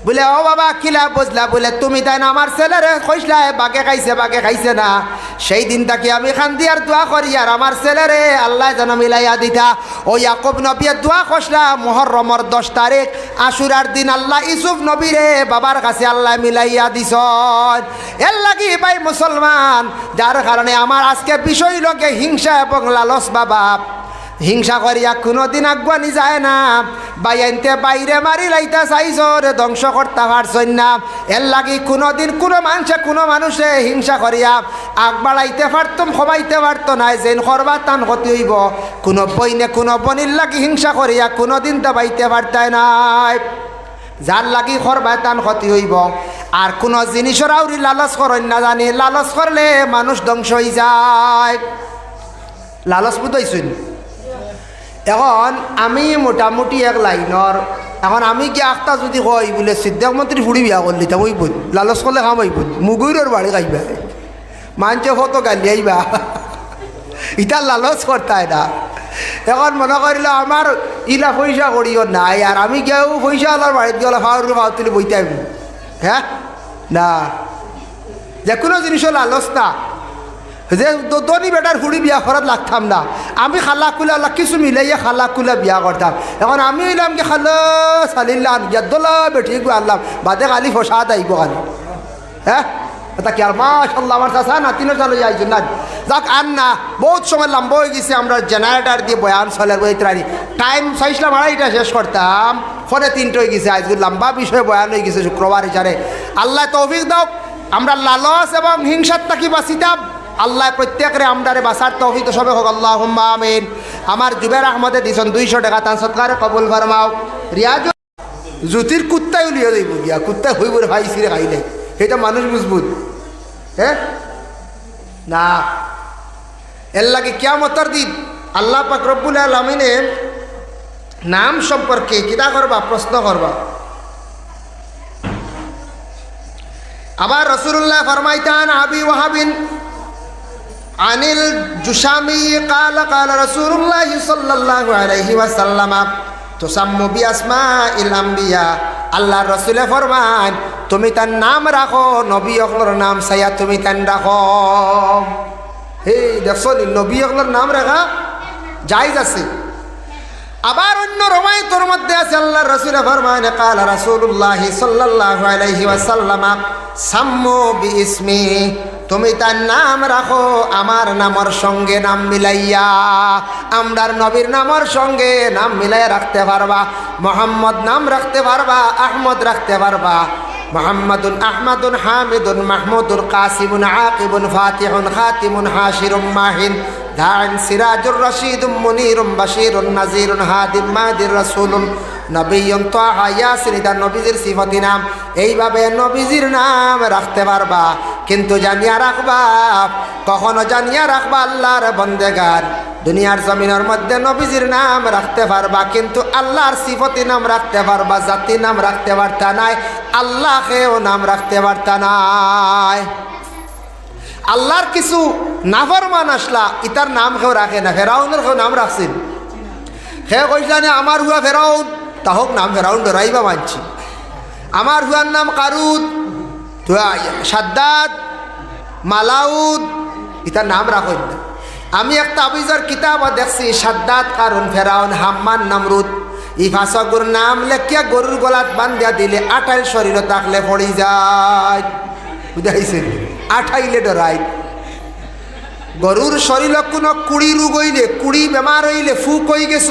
বলে ও বাবা কিলা বুঝলা? বলে তুমি তাই না আমার ছেলেরে কইসলা বাগে খাইছে না। সেই দিন তাকে আমি খান্দি আর দোয়া করি আর আমার ছেলেরে আল্লাহ যেন মিলাইয়া দিতা। ও ইয়াকুব নবীর দোয়া কইসলা মুহররমের 10 তারিখ আশুরার দিন আল্লাহ ইউসুফ নবীরে বাবার কাছে আল্লাহ মিলাইয়া দিছন। এর লাগি ভাই মুসলমান, যার কারণে আমার আজকে বিষয় লোকে হিংসা এবং লালস বাবা হিংসা করিয়া কোনোদিন আগুয়ানি যায় না। বাইনতে বাইরে মারি লাইতা চাইছ রে ধ্বংস করতে পারছই না। এর লাগি কোনোদিন কোনো মানুষে হিংসা করিয়া আগ বাড়াইতে পারতাম সবাইতে পারত নাই। যেন করবা টান ক্ষতি হইব। কোনো বইনে কোনো বনির লাগি হিংসা করিয়া কোনোদিন তো বাইতে পারতাই নাই। যার লাগি করবায় তান ক্ষতি হইব। আর কোনো জিনিসের আউরি লালচ করেন না জানি, লালচ করলে মানুষ ধ্বংস হয়ে যায়। লালচ বুঝাইছেন? এখন আমি মোটামুটি এক লাইনর, এখন আমি কি আখটা যদি কই বলে সিদ্ধাক মন্ত্রী ফুড়ি বিয়া করলি তা ওই বোধ লালচ করলে খাম হইব, মুগুরের বাড়ি খাইবা, মানছে কত গালি আইবা, ইটা লালচ করতায় না। এখন মনে করিল আমার ইলা পয়সা করিও নাই, আর আমি কেউ পয়সা আলার বাড়িতে গেলে ফাউরি ফাউ তুলি বইতে আইব, হ্যাঁ না। যে কোনো জিনিসও লালচ না, যে দনি বেটার হুড়ি বিয়া করাত লাগতাম না, আমি খালা কুলা কিছু মিলাইয়া খালা কুলা বিয়া করতাম। এখন আমি এলাম কি খালো চালিলাম ইয়াদোলা বেঠি গু আনলাম, বাদে খালি ফসাদ আইব খালি, হ্যাঁ এটা কি আর মাশাআল্লাহ আমার চাচা নাতিনো চালু যাইছেন না। যাক আর না, বহুত সময় লম্বা হয়ে গেছে, আমরা জেনারেটার দিয়ে বয়ান চলের বইত্রানি টাইম চাইছিলাম আড়াইটা শেষ করতাম, ফোনে 3টা হয়ে গেছে। আজকে লম্বা বিষয়ে বয়ান হয়ে গেছে শুক্রবার হিসাবে। আল্লাহ তৌফিক দাও, আমরা লালচ এবং হিংসার তাকি বাঁচিতাম। আল্লাহ প্রত্যেকের আমদারে বাসার তৌফিক সবে হোক, আল্লাহুম্মা আমিন। আমার জুবের আহমদে দিছেন 200 টাকা, তার সৎকারে কবুল ফরমাও। রিয়াজ জ্যোতির কুত্তাই উলিয়ে যাইব গিয়া, কুত্তা হইব ভাই সিরে খাইলে, সেটা মানুষ বুঝবুত, হ্যাঁ না। এর লাগে কিয়ামতের দিন আল্লাহ পাক রব্বুল আলামিনে নাম সম্পর্কে কিতা করবা, প্রশ্ন করবা। আবার রাসূলুল্লাহ ফরমাইতান আবি ওয়াহাবিন আনিল জুশামি قال قال رسول الله صلى الله عليه وسلم তুসাম্মু বিআসমাইল আম্বিয়া। আল্লাহ রাসূলে ফরমান তুমি তার নাম রাখো, নবী অগলর নাম সাইয়া তুমি তান রাখো। হে দেখছো নবী অগলর নাম রাখা জায়েজ আছে। আবার অন্য রওয়ায়াতের মধ্যে আছে আল্লাহ রাসূলে ফরমান قال رسول الله صلى الله عليه وسلم সাম্মু বিইসমি, তুমি তার নাম রাখো আমার নামের সঙ্গে নাম মিলাইয়া। আমরার নবীর নামের সঙ্গে নাম মিলাইয়া রাখতে পারবা। মোহাম্মদ নাম রাখতে পারবা, আহমদ রাখতে পারবা। মোহাম্মদুন আহমদুন হামিদুন মাহমুদুন কাসিমুন আকিবুন ফাতিহুন খাতিমুন হাশিরুম মাহিন দান সিরাজুর রশিদুম মুনিরুম বাশিরুন নাজিরুন হাদিম মাদির রাসূলুন নবিয়্যুন তাহা ইয়াসিন। এটা নবীজির সিফতি নাম। এইভাবে নবীজির নাম রাখতে পারবা, কিন্তু জানিয়া রাখবা, কখনো জানিয়া রাখবা আল্লাহর বন্দেগার দুনিয়ার জমিনের মধ্যে নবীজির নাম রাখতে পারবা, কিন্তু আল্লাহর সিফতি নাম রাখতে পারবা, জাতি নাম রাখতে পারতা নাই, আল্লাহকেও নাম রাখতে পারতা নাই। আল্লাহর কিছু নাফরমান আসলা ইতার নাম কেউ রাখে না। ফেরাউনের কেউ নাম রাখছেন, সে কইসলানে আমার হুয়া ফেরাউন, তাহক নাম ফেরাউন ধরাইবা মানছি। আমার হুয়ার নাম কারুদ, সাদ্দাদ, মালাউদ, ইতার নাম রাখেন না। আমি একটা আবিজার কিতাব দেখছি, সাদ্দাদ, কারুন, ফেরাউন, হাম্মান, নমরুদ, ই ভাষাগুর নাম লেখিয়া গরুর গলাত বান্ধিয়া দিলে 28 শরীর থাকলে পড়ি যায়, বুঝাইছেন? 28 ডরাই। গরুর শরীর কোনো 20 রোগ হইলে, 20 বেমার হইলে ফুক হয়ে গেছ।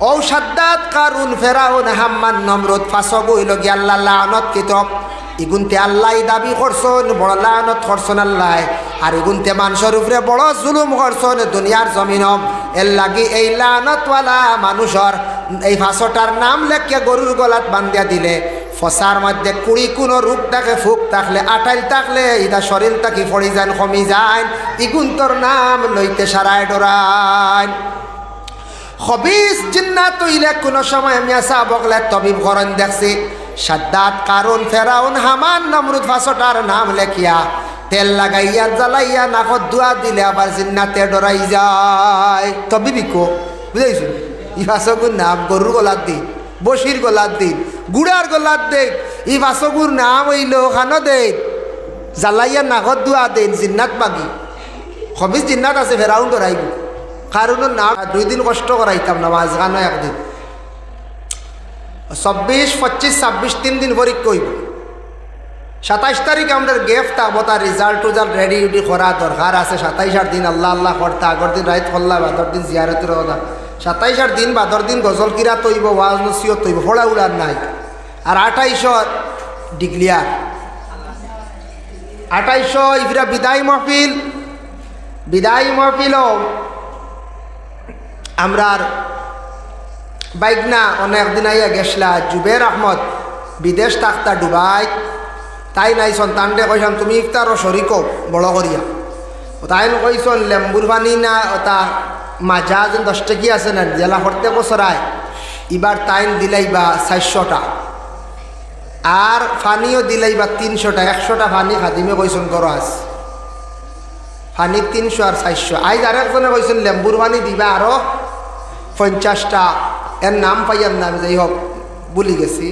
ও সাদ্দাত, কারুন, ফেরাউন, হাম্মান, নমরুদ ফাঁসগ হইল গিয়ে আল্লাহ লানত কিতব। ইগুনতে আল্লাহ দাবি করছেন বড় লানত করছেন আল্লাহ, আর ইগুনতে মানুষের উপরে বড় জুলুম করছেন দুনিয়ার জমিন। এর লাগি এই লানতওয়ালা মানুষের এই ফাঁসটার নাম লেখিয়া গরুর গলাত বান্ধিয়া দিলে ফসার মধ্যে 20 কোনো রূপ থাকে, ফুক থাকলে 28 থাকলে ইটা শরীর থাকি ফড়ি যান, কমি যায়। ইগুন্তর নাম লইতে সারায় ডরায়। খবিস জিন্নাত হইলে কোনো সময় মেসা বগলে তবিব করেন দেখছি। সাদ্দাত, কারুন, ফেরাউন, হামান, নমরুদ ফাঁসটার নাম লেখিয়া তেল লাগাইয়া জ্বালাইয়া নাকত দুয়া দিলে আবার জিন্নাতে ডরাই যায়। তবিবিকো বুঝাইছো? ই ফাঁসগুর নাম গরুর গলার দিন, বসির গলার দিন, গুড়ার গলার দিন। ই ফাঁসগুর নাম হইল খানো দেন, জ্বালাইয়া নাকত দুয়া দেন, জিন্নাত মাগি। খবিস জিন্নাত আছে, ফেরাউন ডরাইব। কারুনের নাম 2 দিন কষ্ট করাইতাম না, মাঝখানে একদিন 24, 25, 26 3 দিন পরীক্ষা হইব। 27 তারিখে আমরা গেফট থাকবো, তার রেজাল্ট রেডি উডি করা দরকার আছে। 27 দিন আল্লাহ আল্লাহ করতে, আগর দিন রাইত করলা, বাদর দিন জিয়ারতের কথা। 27 দিন বাদর দিন গজল কিরা তৈব, ওয়াজ নসিহত তৈব, ফোড়া উড়ার নাই। আর 28 ডিক্লিয়ার, 28 ইফরা বিদায় মহফিল। বিদায় মহফিলও আমরার বাইকনা অনেক দিন আইয়া গেছলা জুবের আহমদ বিদেশ থাকতা ডুবাই, তাই নাই সন্তানরে কইসাম তুমি ইফতারও শরিক বড় করিয়া। তাই কইসন লেম্বুর পানি না তা মাজা যেন 10 টাকি আছে না জেলা করতে বছরায়, এবার তাইন দিলাইবা 400টা, আর ফানিও দিলাইবা 300টা। 100টা ফানি খাদিমে কইসন করো আজ ফানি 300 আর 400। আজ আরেকজনে কইসন লেম্বুর পানি দিবা আরো 50টা। এর নাম পাইয়ার নাম যাই হোক বলি গেছি,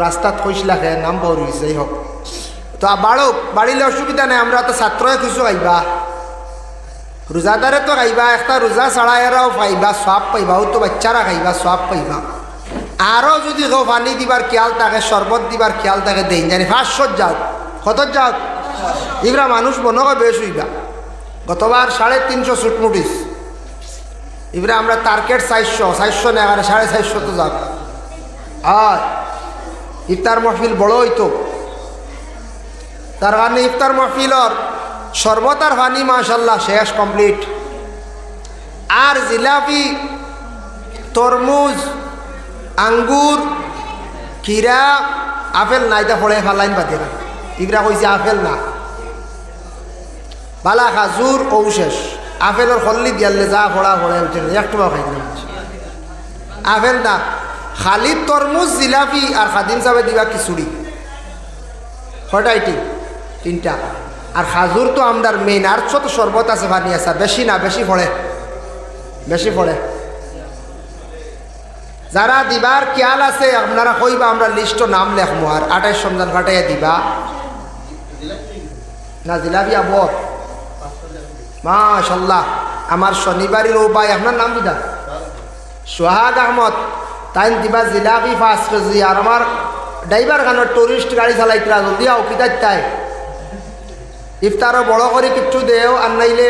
রাস্তাত কইসলাখে নাম পাওয়া গেছে, যাই হোক। তো বাড়িলে অসুবিধা নেই, আমরা তো ছাত্রই কিছু খাইবা, রোজাদারে তো খাইবা, একটা রোজা ছাড়াইরাও পাইবা, সব পাইবা, ও তো বাচ্চারা খাইবা, সব পাইবা। আরও যদি কেউ পানি দিবার খেয়াল থাকে, শরবত দিবার খেয়াল থাকে, দেন জানি 500 যাও, কত যাও ইবরা মানুষ মনে হয় বেশ হইবা। গতবার 350 ছুটমুটিস, এবারে আমরা টার্গেট 400 না, 450 তো যাক। আর ইফতার মাহফিল বড় হইতো, তার কারণে ইফতার মাহফিলর শরবত আর পানি মাশাল্লাহ শেষ কমপ্লিট। আর জিলাপি, তরমুজ, আঙ্গুর, খিরা, আপেল নাই তা ফলে ফালাইন পাতে না, ইগরা কইছে আপেল না, বালা খাজুর ও শেষ। আপেলের খল্লি দিয়ালে যা ফোড়া ফোড়া উঠে একটু খাই না, আপেল না, খালি তরমুজ, জিলাপি আর খাদিম সাহেব দিবা খিচুড়ি, কটাইটি 3টা। আর খাজুর তো আমরার মেইন, আর ছোট শরবত আছে, পানি আছে, বেশি না, বেশি ফোড়ে, বেশি ফোড়ে। যারা দিবার খেয়াল আছে আপনারা কইবা, আমরা লিস্ট নাম লেখবো, আর 28 রমজান ফাটাইয়া দিবা না। জিলাপি আবর মাশাল্লাহ, আমার শনিবারের ও ভাই আপনার নাম দিদা সোহাগ আহমদ, তাই দিবা জিলাপি 5 কেজি। আর আমার ড্রাইভার খানোর টুরিস্ট গাড়ি চালাইতরা জলদি আও কিতাই তাই ইফতারও বড় করে কিচ্ছু দেও, আর নাইলে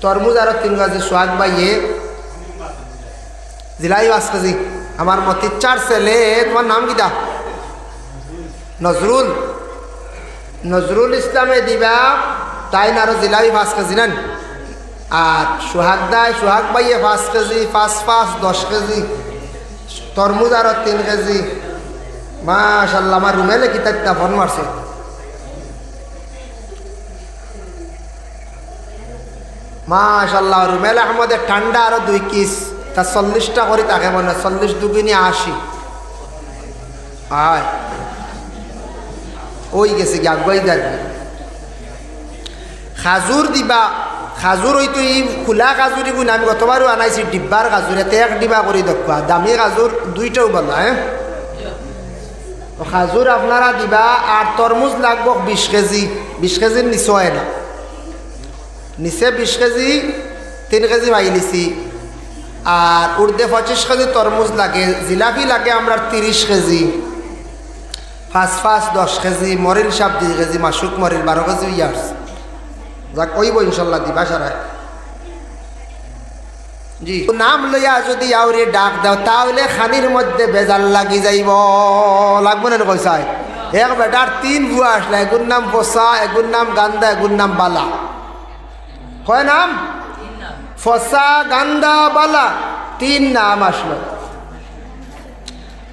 তরমুজ আরো 3 কেজি। সোহাগ ভাইয়ে জিলাপি 5 কেজি। আমার মতির 4 ছেলে, তোমার নাম কিতা? নজরুল ইসলামে দিবা, তাই না আরো জিলাপি 5 কেজি নেন। আর সোহাগ ভাইয়ে 5 কেজি, 5 10 কেজি, তরমুজ আরো 3 কেজি। মাশাল্লাহ, আমার রুমেলে কিতা ফোন মারছে। মাশাল্লাহ, রুমেল আহমদের ঠান্ডা আরো 2 কিস, তা 40টা করে তাকে মনে 40 দুগুনি 80। আয় ওই গেছে গাই যাবে। খাজুর দিবা, খাজুর হইতো এই খোলা খাজুরি গুণ আমি গতবারও আনাইছি, ডিব্বার খাজুর, এতে 1 ডিবা করে দেখবা, দামি খাজুর 2টাও বলা। খাজুর আপনারা দিবা। আর তরমুজ লাগবো 20 কেজি, 20 কেজির নিচে হয় না, নিচে 20 কেজি, 3 কেজি পাইলিছি। আর উর্দে 25 কেজি তরমুজ লাগে। জিলাপি লাগে আমরা 30 কেজি, 5 10 কেজি, মরিল সাপ 2 কেজি, মাসুক মরিল 12 কেজি ইয়ার্স। যাক ওইব ইনশাল্লাহ দিবা সারায়। জি, নাম লইয়া যদি আউরে ডাক দাও তাহলে খানির মধ্যে বেজাল লাগি যাইব, লাগবো না কইসাই। এক বেটার 3 বুয়া আসলে, এগুর নাম ফসা, এগুর নাম গান্দা, এগুর নাম বালা। কয় নাম? ফসা, গান্দা, বালা, 3 নাম আসলো।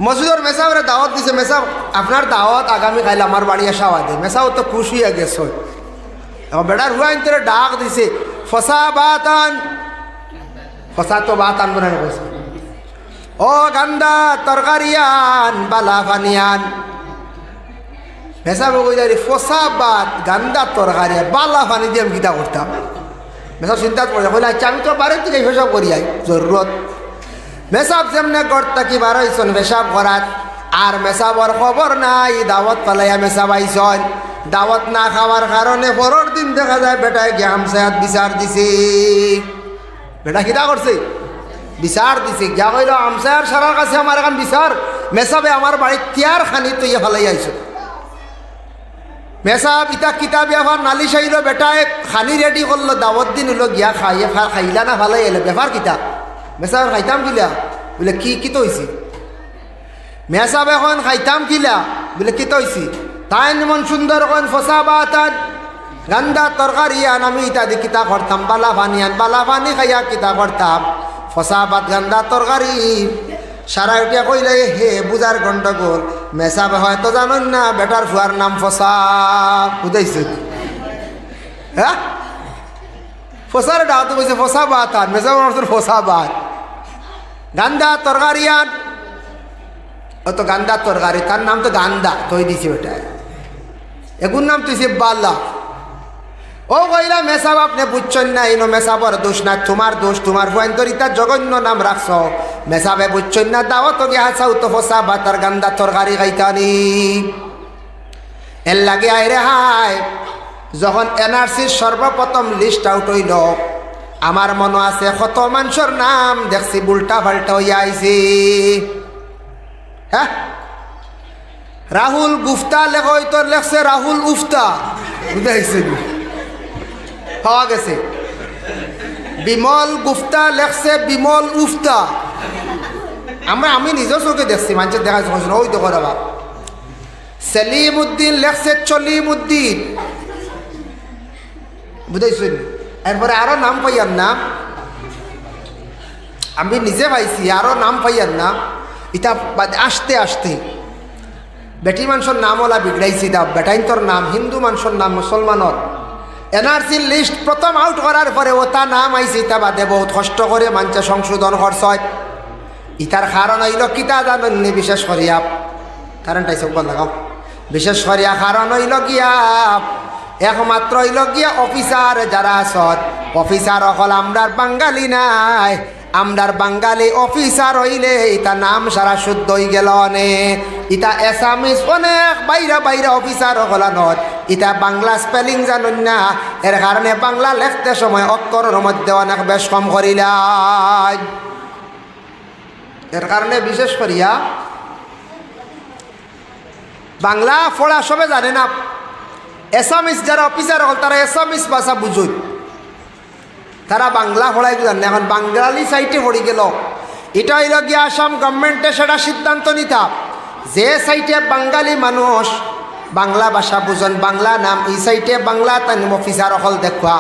মসজিদের মেসাবরে দাওয়াত দিছে, মেসাব আপনার দাওয়াত আগামী কাল আমার বাড়ি আসা দে। মেসাও তো খুশি হয়ে গেছে, বেটার হুয়া ইন্তরে ডাক দিছে, ফসা বাতান, ফসা তো বাতান বলে কইছে, ও গান্দা তরকারিয়ান, বালা ফানিয়ান। মেসাব কই যাই ফসা বাত, গান্দা তরকারিয়া, বালা ফানি দিয়ে আমি গীতা করতাম। মেসাব চিন্তা করে কইলে আচ্ছা আমি তো বাড়ির থেকে পেশাব করি আই জরুরত। মেসাব যেমনে গড়তা কি বার হইছন পেশাব করাত, আর মেসাবর খবর নাই, দাওয়াত পালাইয়া মেসাব আইসন। দাওয়াত না খাওয়ার কারণে পরের দিন দেখা যায় বেটায় গামছায়াত বিচার দিছে। বেটা কিতা করছে? বিচার দিছে। গিয়া কইল আমসায়ার সারার কাছে আমার এখন বিচার, মেসাবে আমার বাড়ির তিয়ার খানি তো ইয়ে ফালাই আইস। মেসাব ইতা কিতাব আবার নালিশ আইল, বেটায় খানি রেডি করলো, দাওয়াত দিন হলো, গিয়া খাইয়ে খাইলা না ফালাই এলো, ব্যাপার কিতা? মেসাব খাইতাম কিলা? বলে কি তো হয়েছি? মেসাব এখন খাইতাম কিলা? বলে কি তো হয়েছি? তাই মন সুন্দর কোন ফসা বাতান, গান্দা তরকারি আন, আমি ইত্যাদি কিতা করতাম, বালা পানি আন, বালা পানি খাইয়া কিতা করতাম, ফসা বাত গান্দা তরকারি। সারা উঠিয়া কইলে হে বুঝার গন্ডগোল মেসাব হয়তো জানেন না বেটার ফুয়ার নাম ফসা বুঝাইছে হ্যাঁ ফসার ডাক তো বলছে ফসা বাত আর মেসাব ফসা বাত গান্দা তরকারি আর ও তো গান্দা তরকারি তার নাম তো গান্দা তৈ দিছি ওটা এগুর নাম তুই বাল্লা ও কইলা মেসাব আপনি বুঝছেন না ইনো মেসাবর দোষ না তোমার দোষ তোমার ভয়ন্তরিতা জঘন্য নাম রাখছ মেসাবে বুঝছেন না দাও তো গিয়া চাও তো ফসা বাতার গান্দা তরকারি খাইতানি এর লাগে আইরে হাই যখন এনআরসির সর্বপ্রথম লিস্ট আউট হইল আমার মনে আছে কত মানুষের নাম দেখছি উল্টা পাল্টা হইয়া আইছি হ্যাঁ রাহুল গুফতা লেখই তোর লেখছে রাহুল উফতা বুঝাইছে পাওয়া গেছে বিমল গুফতা লেখছে বিমল উফতা আমি নিজের চোখে দেখছি মানুষের দেখা যাচ্ছে ওই তো করা বাপ সেলিম উদ্দিন লেখছে চলিম উদ্দিন বুঝাইছেন এরপরে আরো নাম পাইয়ার না আমি নিজে পাইছি আরো নাম পাইয়ার না ইটা আসতে আসতে বেটি মানুষের নাম ওলা বিগড়াইছি দা বেটাইন তোর নাম হিন্দু মানুষের নাম মুসলমানের এনআরসির লিস্ট প্রথম আউট করার পরে ওটা নাম আইসি ইটা বাদে বহুত কষ্ট করে মানুষে সংশোধন করছয় ইটার কারণ হইল কিতা জানি বিশেষ করিয়া কারণটাই সব লাগাও বিশেষ করিয়া কারণ হইল গিয়া একমাত্র হইল গিয়া অফিসার যারা আসত অফিসার হল আমরার বাঙালি নাই আমরার বাঙালি অফিসার হইলে ইটা নাম সারা শুদ্ধ হয়ে গেল নে ইটা এসামিস অনেক বাইরা বাইরা অফিসার হলানত ইটা বাংলা স্পেলিং জানুন না এর কারণে বাংলা লেখতে সময় অক্ষরের মধ্যে অনেক বেশ কম করিলাই এর কারণে বিশেষ করিয়া বাংলা পড়া সবে জানে না এসামিস যারা অফিসার হল তারা এসামিস ভাষা বুঝুই তারা বাংলা পড়াই জানে এখন বাঙালি সাইটে পড়ি গেল এটা হইল গিয়া আসাম গভর্নমেন্টে সেটা সিদ্ধান্ত নিতা যে সাইটে বাঙালি মানুষ বাংলা ভাষা বুঝন বাংলা নাম এই সাইটে বাংলা তান অফিসার হল দেখুয়া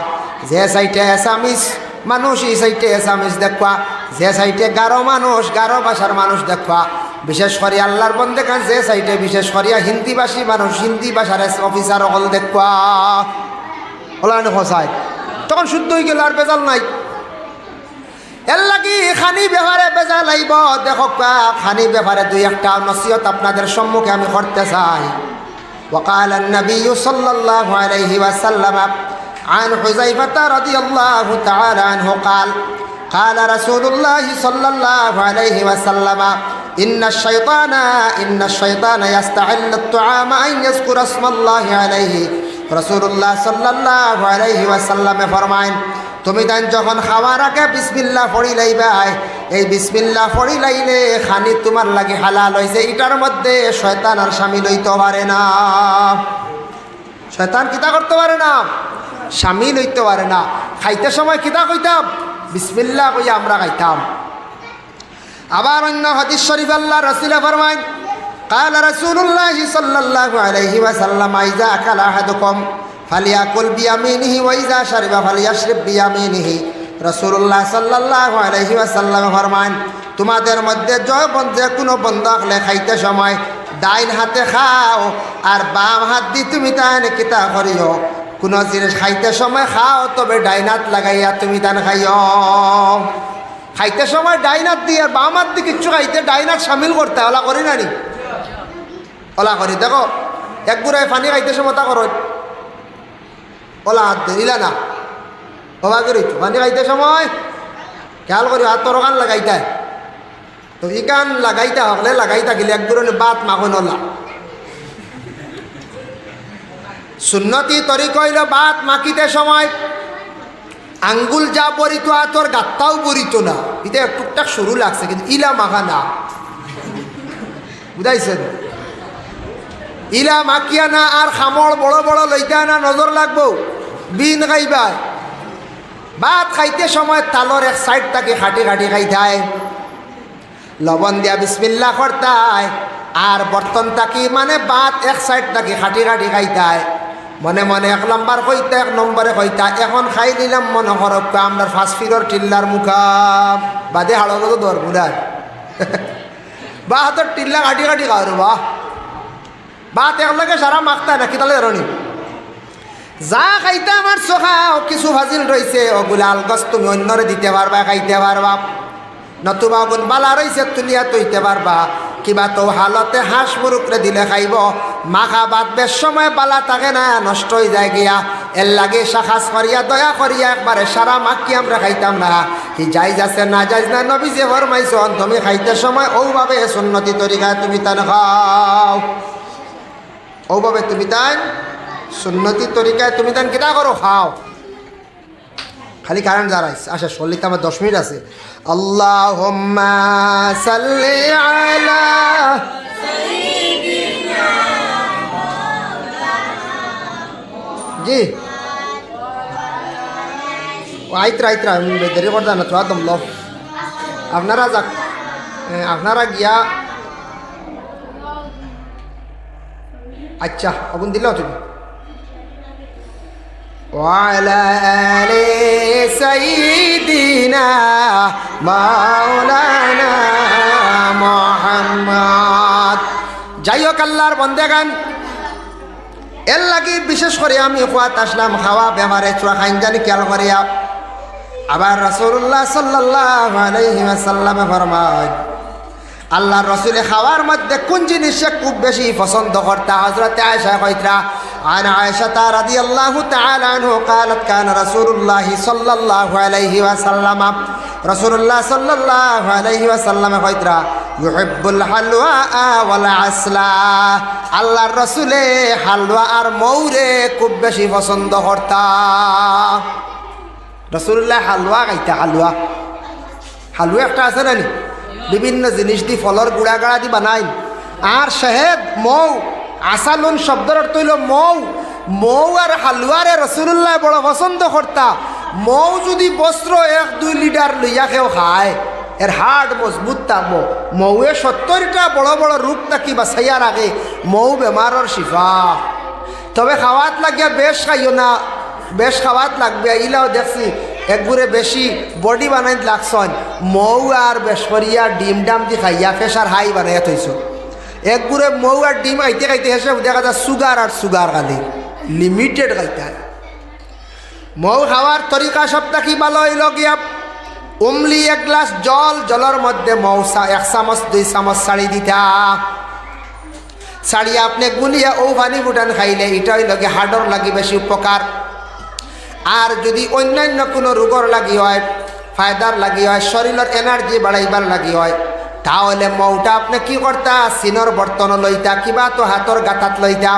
যে সাইটে এসামিস মানুষ এই সাইটে এসামিস দেখুয়া যে সাইটে গারো মানুষ গারো ভাষার মানুষ দেখুয়া বিশেষ করে আল্লাহর বন্দে খান যে সাইটে বিশেষ করিয়া হিন্দিভাষী মানুষ হিন্দি ভাষার অফিসার হল দেখুয়া হলানো হসায় তখন শুদ্ধ হয়ে গেল আর বেজাল নাই এর লাগি খানি ব্যাপারে বেজাল আইব দেখো খানি ব্যাপারে দুই একটা নসিহত আপনাদের সম্মুখে আমি করতে চাই وقال النبي صلى الله عليه وسلم عن حذيفة رضي الله تعالى عنه قال قال رسول الله صلى الله عليه وسلم إن الشيطان يستعل الطعام أن يذكر اسم الله عليه رسول الله صلى الله عليه وسلم فرمائن তুমি তাই যখন খাওয়ার আগে বিসমিল্লাহ পড়ি লাইবাই এই বিসমিল্লাহ পড়ি লাইলে খানি তোমার লাগে হালাল হইছে এটার মধ্যে শয়তান আর শামিল হইতে পারে না শয়তান কিতা করতে পারে না শামিল হইতে পারে না খাইতে সময় কিতা কইতাম বিসমিল্লাহ কইয়া আমরা খাইতাম আবার অন্য হাদিস শরীফ আল্লাহ রাসূল ফরমায় قال رسول الله صلى الله عليه وسلم إذا أكل أحدكم فليأكل بيمينه وإذا شرب فليشرب بيمينه রাসূলুল্লাহ সাল্লাল্লাহু আলাইহি ওয়াসাল্লাম ফরমান তোমাদের মধ্যে যে কোনো বন্দা হলে খাইতে সময় ডাইন হাতে খাও আর বাম হাত দিয়ে তুমি তান কিতা করিও কোনো জিনিস খাইতে সময় খাও তবে ডাইন হাত লাগাইয়া তুমি তান খাইও খাইতে সময় ডাইন হাত দিয়ে আর বাম হাত দিয়ে কিচ্ছু খাইতে ডাইন হাত শামিল করতে ওলা করি না নি ওলা করি দেখো এক গুড়ায় পানি খাইতে সময় তা করো ওলা হাত দিলা না বাবা করি পানি খাইতে সময় খেয়াল করি হাত তোর কান লাগাইতে তো ই কান লাগাইতে হলে লাগাইতে গেলে এক গুড়ে বাত মাখন ওলা সুন্নতি তরিক হইল বাত মাখিতে সময় আঙ্গুল যা বরিত আর তোর গাত্তাও বরিত না এটা টুকটাক শুরু লাগছে কিন্তু ইলা মাখা না বুঝাইছেন ইলা মাখিয়া না আর খামড় বড় বড় লইতা না নজর লাগবো বিন খাইবাই ভাত খাইতে সময় তালর এক সাইড তাকে খাটি খাটি খাইতায় লবণ দিয়া বিসমিল্লাহ করতায় আর বর্তন তাকি মানে ভাত এক সাইড তাকে খাটি খাটি খাইতায় মনে মনে এক নম্বর কইতা এক নম্বরে কইতা এখন খাই নিলাম মনে করব আমরা ফাঁস ফিরর টিল্লার মুখা বাদে হাড়ো দর বুড়ার বা হাতের টিল্লা কাটি কাটি খাও রে বা তেলাকে সারা মাখতায় না কি তাহলে ধরনি যা খাইতে আমার চোখাও কিছু ফাজিল রয়েছে ওগুলা আলগস তুমি অন্যরে দিতে পারবা খাইতে পারবা নতুবা গুণ বালা রয়েছে তুলিয়া তৈতে পারবা কিবা তো হালতে হাঁস মুরুকরে দিলে খাইব মাখা বাদ বেশ সময় বালা থাকে না নষ্ট হয়ে যায় গিয়া এর লাগে শাখাস করিয়া দয়া করিয়া একবারে সারা মাখি আমরা খাইতাম না কি যাইজ আছে না যাইজ না নবী যে ফরমাইছন তুমি খাইতে সময় ওভাবে সুন্নতি তরিকায় তুমি তান খাও ওভাবে তুমি তাই সুন্নতি তরিকায় তুমি তান কিটা করো খাও খালি কারেন্ট দাঁড়াইছে আচ্ছা চল্লিতে আমার 10 মিনিট আছে আল্লাহুম্মা সাল্লি আলা সাইয়্যিদিনা জি আইত্রা আমি দেরি করতে না তো একদম লো আপনারা যাক আপনারা গিয়া আচ্ছা আগুন দিলেও তুমি وعلى آل سيدنا مولانا محمد যাই হোক আল্লাহর বন্দেগান এর লাগি বিশেষ করে আমি খোয়াত আসলাম খাওয়া ব্যাপারে চুয়া খাইন জানি খেয়াল করিয়া আবার রাসূলুল্লাহ সাল্লাল্লাহু আলাইহি ওয়াসাল্লামে ফরমায় আল্লাহর রাসূলে খাওয়ার মধ্যে কোন জিনিসে খুব বেশি পছন্দ করতা হযরতে আয়েশা কইতরা عن عائشة رضي الله تعالى عنه قالت كان رسول الله صلى الله عليه وسلم رسول الله صلى الله عليه وسلم কইতরা يحب الحلواء والعسل আল্লাহর রাসূলে হালওয়া আর মৌরে খুব বেশি পছন্দ করতা রাসূলুল্লাহ হালওয়া খাইতা হালওয়া একটা আছে না বিভিন্ন জিনিস দি ফলর গুড়া গাড়া দি বানাই আর শহদ মৌ আসালুন শব্দের অর্থ হইল মৌ আর হালুয়ারে রাসূলুল্লাহ বড় পছন্দ করতা মৌ যদি বস্ত্র 1-2 লিটার লইয়া কেউ খায় এর হাড় মজবুত থাকবো মৌয়ে 70টা বড় বড় রূপ থাকি বাছাইয়ার আগে মৌ বেমারর শিফা তবে খাওয়াত লাগিয়া বেশ খাইও না বেশ খাওয়াত লাগবে ইলাও দেখছি একগুড়ে বেশি বডি বানাই লাগছন মৌ আর বেশ করিয়া ডিম ডাম দি খাইয়া প্রেশার হাই বানাইয়া থইছ একগুড়ে মৌ আর ডিম খাইতে খাইতে হেসে দেখা যায় সুগার খালি লিমিটেড খাইতে হয় মৌ খাওয়ার তরিকা সবটা কি ভালো হইল গিয়া উমলি 1 গ্লাস জলের মধ্যে মৌ 1 চামচ 2 চামচ ছাড়ি দিতা ছাড়িয়া আপনি গুলিয়া ও পানি ফুটান খাইলে এটা হইল গিয়ে হার্টর লাগি বেশি উপকার আর যদি অন্যান্য কোনো রোগর লাগি হয় ফায়দার লাগি হয় শরীরের এনার্জি বাড়াইবার লাগি হয় তাহলে মৌটা আপনি কি করতা সিনর বর্তন লইতা কিবা তো হাতর গাঁতাত লইতা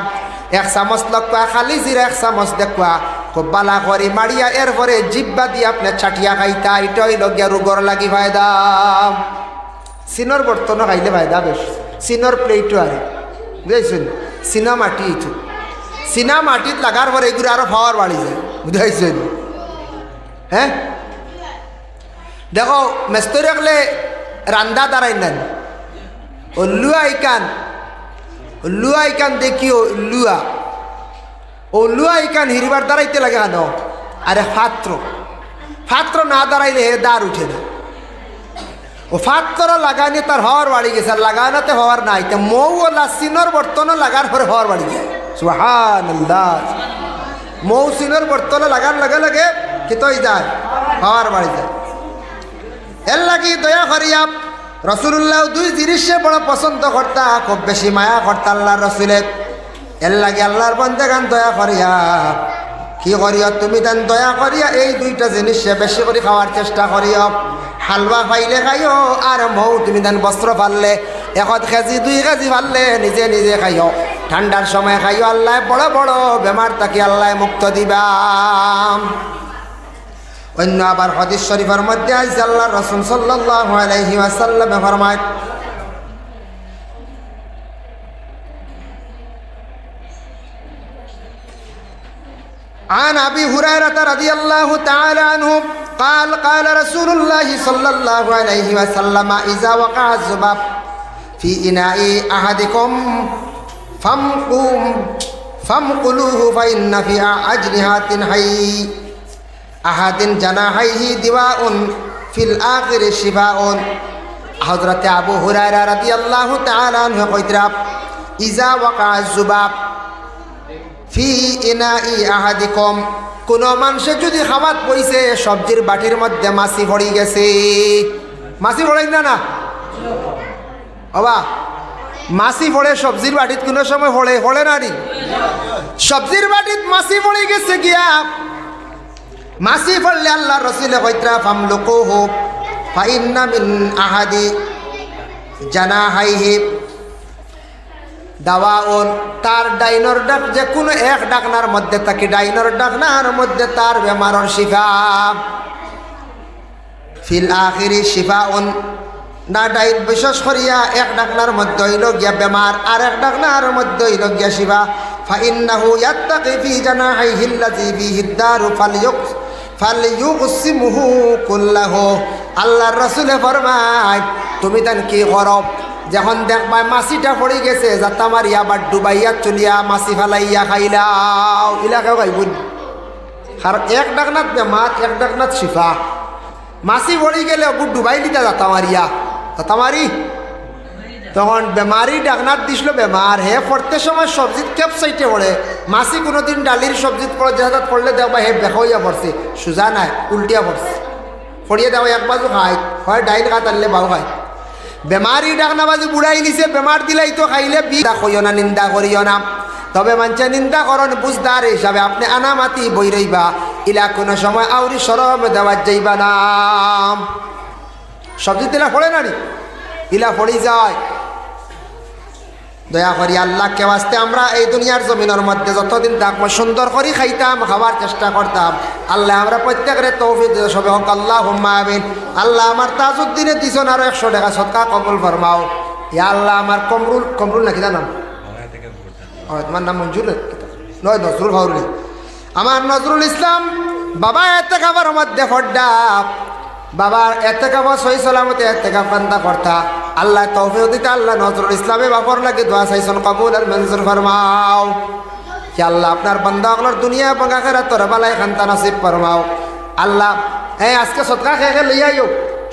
1 চামচ লক্ষা খালি জিরা 1 চামচ দেখুয়া খুব বালা করে মারিয়া এরপরে জিব্বা দিয়ে আপনি ছাটিয়া খাইতা এটা হইল গিয়া রোগর লাগি ফায়দা সিনর বর্তন খাইলে ফায়দা বেশ সিনর প্লেটও আর বুঝেছেন সিনা মাটি এইটু সিনা মাটিত লাগার পরে এগুলো আরো পাওয়ার বাড়ি যায় বুঝাইছেন হ্যাঁ দেখো মেস্তরি রাখলে রান্দা দাঁড়াই নেন ও লুয়া ইকান দেখিও লুয়া ইকান হিরিবার দাঁড়াইতে লাগে কেন আরে ফাত্র না দাঁড়াইলে হে দাঁড় উঠে না ও ফাত্র লাগানি তার হওয়ার বাড়ি গেছে আর লাগানোতে হওয়ার নাই তা মৌ ও লাসিনর বর্তনও লাগার পরে হওয়ার বাড়ি যায় সুবহানাল্লাহ মৌ সিনর বর্তনে লাগার লাগে লাগে কিতই যায় হওয়ার বাড়ি যায় এর লাগি দয়া করিয়া রাসূলুল্লাহ 2 জিনিসে বড় পছন্দ করতা খুব বেশি মায়া করতা আল্লাহর রাসূলে এর লাগি আল্লাহর বান্দাগান দয়া করিয়া কি করিয়া তুমি দেন দয়া করিয়া এই 2টা জিনিসে বেশি করে খাওয়ার চেষ্টা করিও হালুয়া খাইলে খাইও আর মৌ তুমি দেন বস্ত্র ফাললে 1 কেজি 2 কেজি ফাললে নিজে নিজে খাইও ঠান্ডার সময় খাইও আল্লাহ বড় বড় বেমার তাকে আল্লাহ মুক্ত দিবা অন্য আবার হাদিস শরীফের মধ্যে আছে আল্লাহর রাসূল সাল্লাল্লাহু আলাইহি ওয়াসাল্লাম ফরমায় عن أبي هريرة رضي الله تعالى عنه قال رسول الله صلى الله عليه وسلم إذا وقع الذباب في إناء أحدكم فامقلوه فإن في أجنحة حي أحد جناحيه دواء في الآخر شفاء হযরতে আবু হুরায়রা রাদিয়াল্লাহু তাআলা আনহু কইতরা ইজা ওয়াকা যুবাব ফি ইনাই আহাদিকুম, কোন মানুষে যদি খাবাত পইছে সবজির বাটির মধ্যে মাছি পড়ি গেছে, মাছি পড়ে না বাবা, মাছি পড়ে সবজির বাটিত কোনো সময় পড়ে না নি, সবজির বাটিত মাছি পড়ে গেছে গিয়া, মাছি পড়লে আল্লাহ রাসূল কইতরা ফামলুকুহু ফাইন্না মিন আহাদি জানাহাইহি দাওয়াউন, তার ডাইনর ডাক যে কোনো এক ডাকনার মধ্যে থাকি, ডাইনর ডাকনার মধ্যে তার বেমারর শিফা, ফিল আখিরি শিফাউন, না ডাইন বিশেষ করিয়া এক ডাকনার মধ্যে হইল গিয়া বেমার, আর এক ডাকনার মধ্যে হইল গিয়া শিফা। ফাইন্নাহু ইয়াত্তাকি ফি জানাহিহি আল্লাযী বিহি দারু ফালইউকসিমহু কুল্লাহু, আল্লাহর রাসূলে ফরমায় তুমি তান কি করো, যখন দেখবা মাছিটা পড়ে গেছে যাতা মারিয়া বা ডুবাইয়া চলিয়া মাছি ফালাইয়া খাইলাও, ইলাকাও খাইবুন, কারণ এক ডাকনাথ বেমার এক ডাকনাথ শিফা, মাছি পড়ে গেলে বুট ডুবাই দিতা যাতা মারিয়া, যাতা মারি তখন বেমারি ডাকনাথ দিছিল বেমার, হে পড়তে সময় সবজিত কেপ সাইটে পড়ে, মাছি কোনোদিন ডালির সবজিত পড়ে যেহাত পড়লে দেখবা হে বেখাইয়া পড়ছে, সোজা নাই উল্টিয়া পড়ছে, পড়িয়ে দেওয়া এক বাজু খায়, হয় ডাইল খাত আনলে বাউ খায়, বেমারি ডাকনাবাজি বুড়াই নিছে, বেমার দিলাই তো খাইলে বিদা কইও না, নিন্দা করিও না, তবে মানছে নিন্দা করন বুঝদার হিসাবে আপনি আনামাতি বই রইবা, ইলা কোনো সময় আউরি সরম দেওয়া যাইবা না, সবজি দিলা পড়ে না নি, ইলা পড়ি যায়। দয়া করি আল্লাহকে বাস্তে আমরা এই দুনিয়ার জমিনের মধ্যে যতদিন থাকবো সুন্দর করে খাইতাম, খাবার চেষ্টা করতাম, আল্লাহ আমরা প্রত্যেকের তৌফিক দিও, সবে হোক আল্লাহুম্মা আমিন। আল্লাহ আমার তাজউদ্দিনে দিছেন আরো 100 টাকা সদকা কবুল ফরমাও, ইয়া আল্লাহ আমার কমরুল নাকি জানাম, তোমার নাম মঞ্জুর নয়, নজরুল ফাউরুলি, আমার নজরুল ইসলাম বাবা এতে খাবার মধ্যে ফড্ডা, বাবার এতে খাবার সহি সালামতে এতে কাপান্তা করতা, আল্লাহ তৌফিক দিতে, আল্লাহ নজরুল ইসলামে বাপর লাগে দোয়া চাইছেন কবুল আর মঞ্জুর ফরমাও, কি আল্লাহ আপনার বান্দাগুলোর দুনিয়া এবং আখিরাত তোর বালাই খান্তা নসিব ফরমাও। আল্লাহ হ্যাঁ আজকে সদকা খেয়ে লইয়াইও,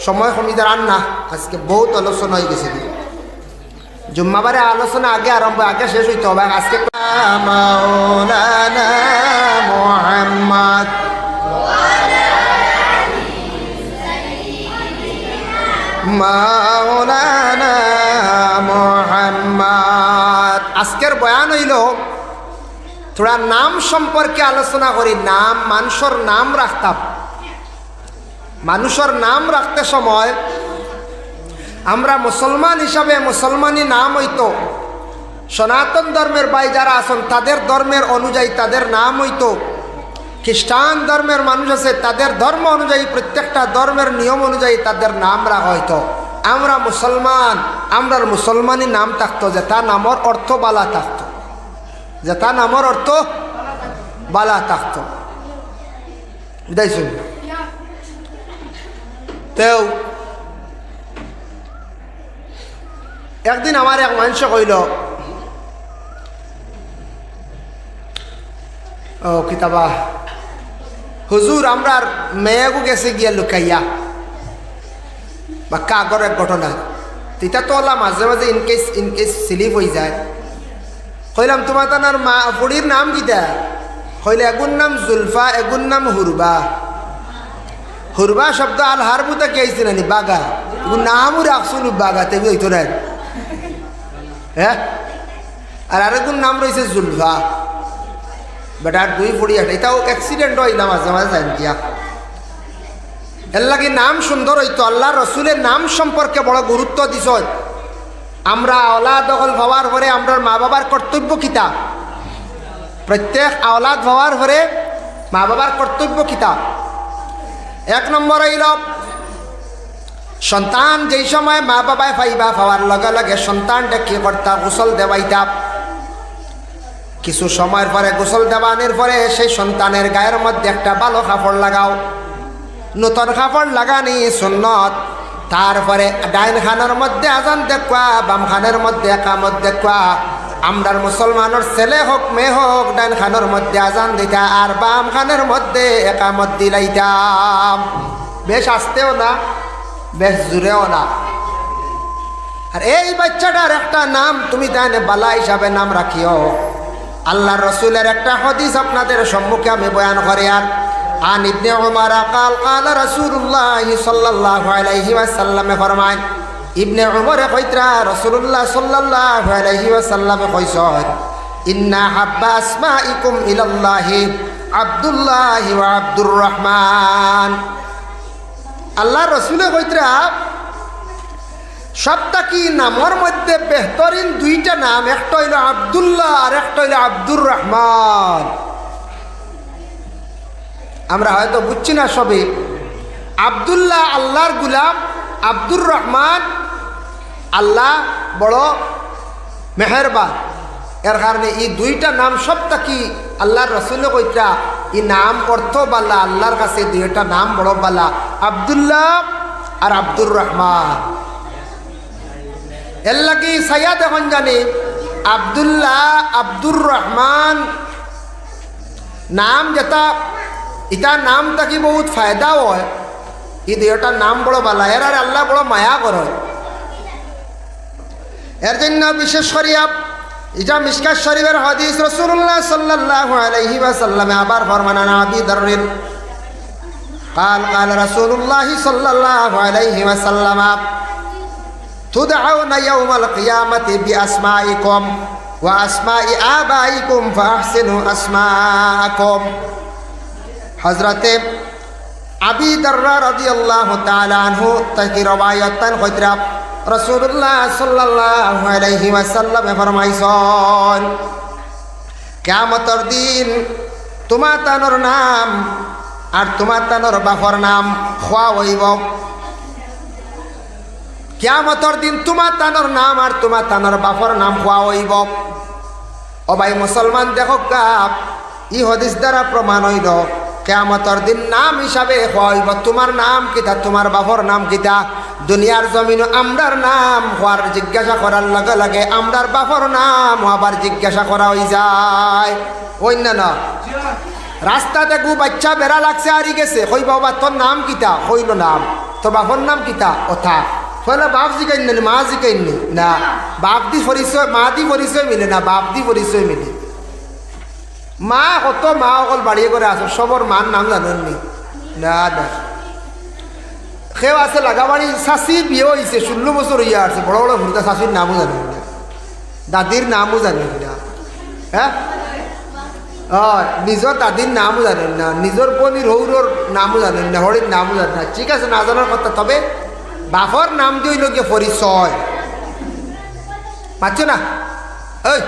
সময় কমিদার আন না, আজকে বহুত আলোচনা হয়ে গেছে, জুম্মাবারে আলোচনা আগে আরম্ভ আগে শেষ হইতে হবে, আজকে মাওলানা মুহাম্মদ মাওলানা মুহাম্মদ। আজকের বয়ান হইল থোড়া নাম সম্পর্কে আলোচনা করি, নাম মানুষের নাম রাখতাম, মানুষের নাম রাখতে সময় আমরা মুসলমান হিসাবে মুসলমানি নাম হইতো, সনাতন ধর্মের ভাই যারা আছেন তাদের ধর্মের অনুযায়ী তাদের নাম হইতো, খ্রিস্টান ধর্মের মানুষ আছে তাদের ধর্ম অনুযায়ী প্রত্যেকটা ধর্মের নিয়ম অনুযায়ী তাদের নাম রাখা হইতো। আমরা মুসলমান, আমরার মুসলমানি নাম থাকতো যেটা নামর অর্থ বালা থাকতো, যেটা নামর অর্থ বালা থাকতো, বুঝাইছেন? তেও একদিন আমার এক মানুষ কইল, ও কিতাবা হুজুর আমরার মেয়েগু গেছে গিয়া লুকাইয়া বা কাগর এক ঘটনা, তিতা তো ওলা মাঝে মাঝে ইনকেস স্লিপ হয়ে যায়। কইলাম তোমার তানার মা বুড়ির নাম কিতা? কইলে এগুর নাম জুলফা, এগুর নাম হুরবা। হুরবা শব্দ আল হারবুতা কে আইছে নানি বাগা, এগুর নামও রাখছুন বাগা, তেবি হইতো না, হ্যাঁ। আর আরেকগুর নাম রয়েছে জুলফা, বেটার 2 ফুড়ি এটাও অ্যাক্সিডেন্ট হইলা মাঝে মাঝে জান দিয়া, এর লাগে নাম সুন্দর হইতো। আল্লাহ রসুলের নাম সম্পর্কে বড় গুরুত্ব দিছ। আমরা আওলাদ দখল হওয়ার পরে আমরা মা বাবার কর্তব্য কিতা, প্রত্যেক আওলাদ হওয়ার পরে মা বাবার কর্তব্য কিতা। 1 নম্বর হইল সন্তান যেই সময় মা বাবায় পাইবা পাওয়ার লগে লগে সন্তানটা কি করতা, গোসল দেওয়াইতা। কিছু সময়ের পরে গোসল দেওয়ানোর পরে সেই সন্তানের গায়ের মধ্যে একটা ভালো কাপড় লাগাও, নতুন কাপড় লাগানি সুন্নত। তারপরে ডাইন খানের মধ্যে আজান দেখবা, বাম খানের মধ্যে একামত দেখবা। আমরার মুসলমানের ছেলে হোক মেয়ে হোক ডাইন খানের মধ্যে আজান দিতা আর বাম খানের মধ্যে একামত দিলাইতাম। বেশ আস্তেও না বেশ জোরেও না, আর এই বাচ্চাটার একটা নাম তুমি তাহলে বালা হিসাবে নাম রাখিও। আল্লাহ রসুলের একটা হাদিস আপনাদের সম্মুখে আমি বয়ান করে। আর আন ইবনে উমর قال قال رسول الله صلى الله عليه وسلم ফরমায়, ইবনে উমর কইতরা রাসূলুল্লাহ সাল্লাল্লাহু আলাইহি ওয়াসাল্লাম কইছেন, ইন্না হাব্বা আসমাইকুম ইলাল্লাহি আব্দুল্লাহ ওয়া আব্দুর রহমান। আল্লাহ রসুলে কইতরা সবটাকি নামের মধ্যে বেহতরিন দুইটা নাম, একটা হইল আব্দুল্লাহ আর একটা হইল আব্দুর রহমান। আমরা হয়তো বুঝছি না সবে। আব্দুল্লাহ আল্লাহর গুলাম, আব্দুর রহমান আল্লাহ বড় মেহেরবান। এর কারণে এই দুইটা নাম সবটাকি আল্লাহর রসুলে কইতা এই নাম অর্থ বালা, আল্লাহর কাছে দুইটা নাম বড় বালা, আব্দুল্লাহ আর আব্দুর রহমান। এর লাগি সাইয়া দেখুন জানি আব্দুল্লাহ আব্দুর রহমান নাম যেটা এটা নাম থাকি বহুত ফায়দাও হয়। এই দুইটা নাম বড় বালা, এর আর আল্লাহ বড় মায়া করে। এর জন্য বিশেষ করিয়া এটা মিশকাত শরীফের হাদিস, রাসূলুল্লাহ সাল্লাল্লাহু আলাইহি ওয়াসাল্লাম আবার ফরমান আবি দররিন قال قال رسول الله صلى الله عليه وسلم تدعون يوم القيامة بأسمائكم وأسماء آبائكم فأحسنوا أسماءكم। হযরত আবি দররা রাদিয়াল্লাহু তাআলা আনহু তাকি রওয়ায়াতান কইতরা রাসূলুল্লাহ সাল্লাল্লাহু আলাইহি ওয়াসাল্লাম ফরমাইছেন, কিয়ামতের দিন তোমার তানোর নাম আর তোমার তানোর বাপর নাম খোয়া হইব। কিয়ামতের দিন তোমার তানোর নাম আর তোমার তানোর বাপর নাম খোয়া হইব। ও ভাই মুসলমান, দেখো কাপ ই হাদিস দ্বারা প্রমাণ হইল কিয়ামতের দিন নাম হিসাবে খোয়া হইব। তোমার নাম কিতা, তোমার বাপর নাম কিতা। দুনিয়ার জমিন আমরার নাম হওয়ার জিজ্ঞাসা করার লগে লগে আমরার বাপর নাম আবার জিজ্ঞাসা করা হয়ে যায়। অন্য না রাস্তা দেখু বাচ্চা বেড়া লাগছে হারি গেছে, কই বাবা তোর নাম কিতা, কইল নাম, তোর বাপর নাম কিতা, অথা কইলে বাপ জিকাই নি মা জিকাই নি না, বাপ দি পরিচয় মা দি পরিচয় মিলে না, বাপ দি পরিচয় মিলে। মা কত মা অকল বাড়িয়ে করে আসো, সবর মার নাম জানেননি না না। সেও আছে লাগাবাড়ি শাশির বিয়ে হয়েছে, 16 বছর হইয়া আসছে, বড় বড় ভুলতা শাশির নামও জানেন না, দাদির নামও জানেন না। হ্যাঁ নিজের দাদির নামও জানেন না, নিজের বোনির হৌরর নামও জানেন না, হরির নামও জানেন না। ঠিক আছে, না জানার কথা, তবে বাপর নাম দিয়ে গিয়ে পরিচয় পাচ্ছ না। ওই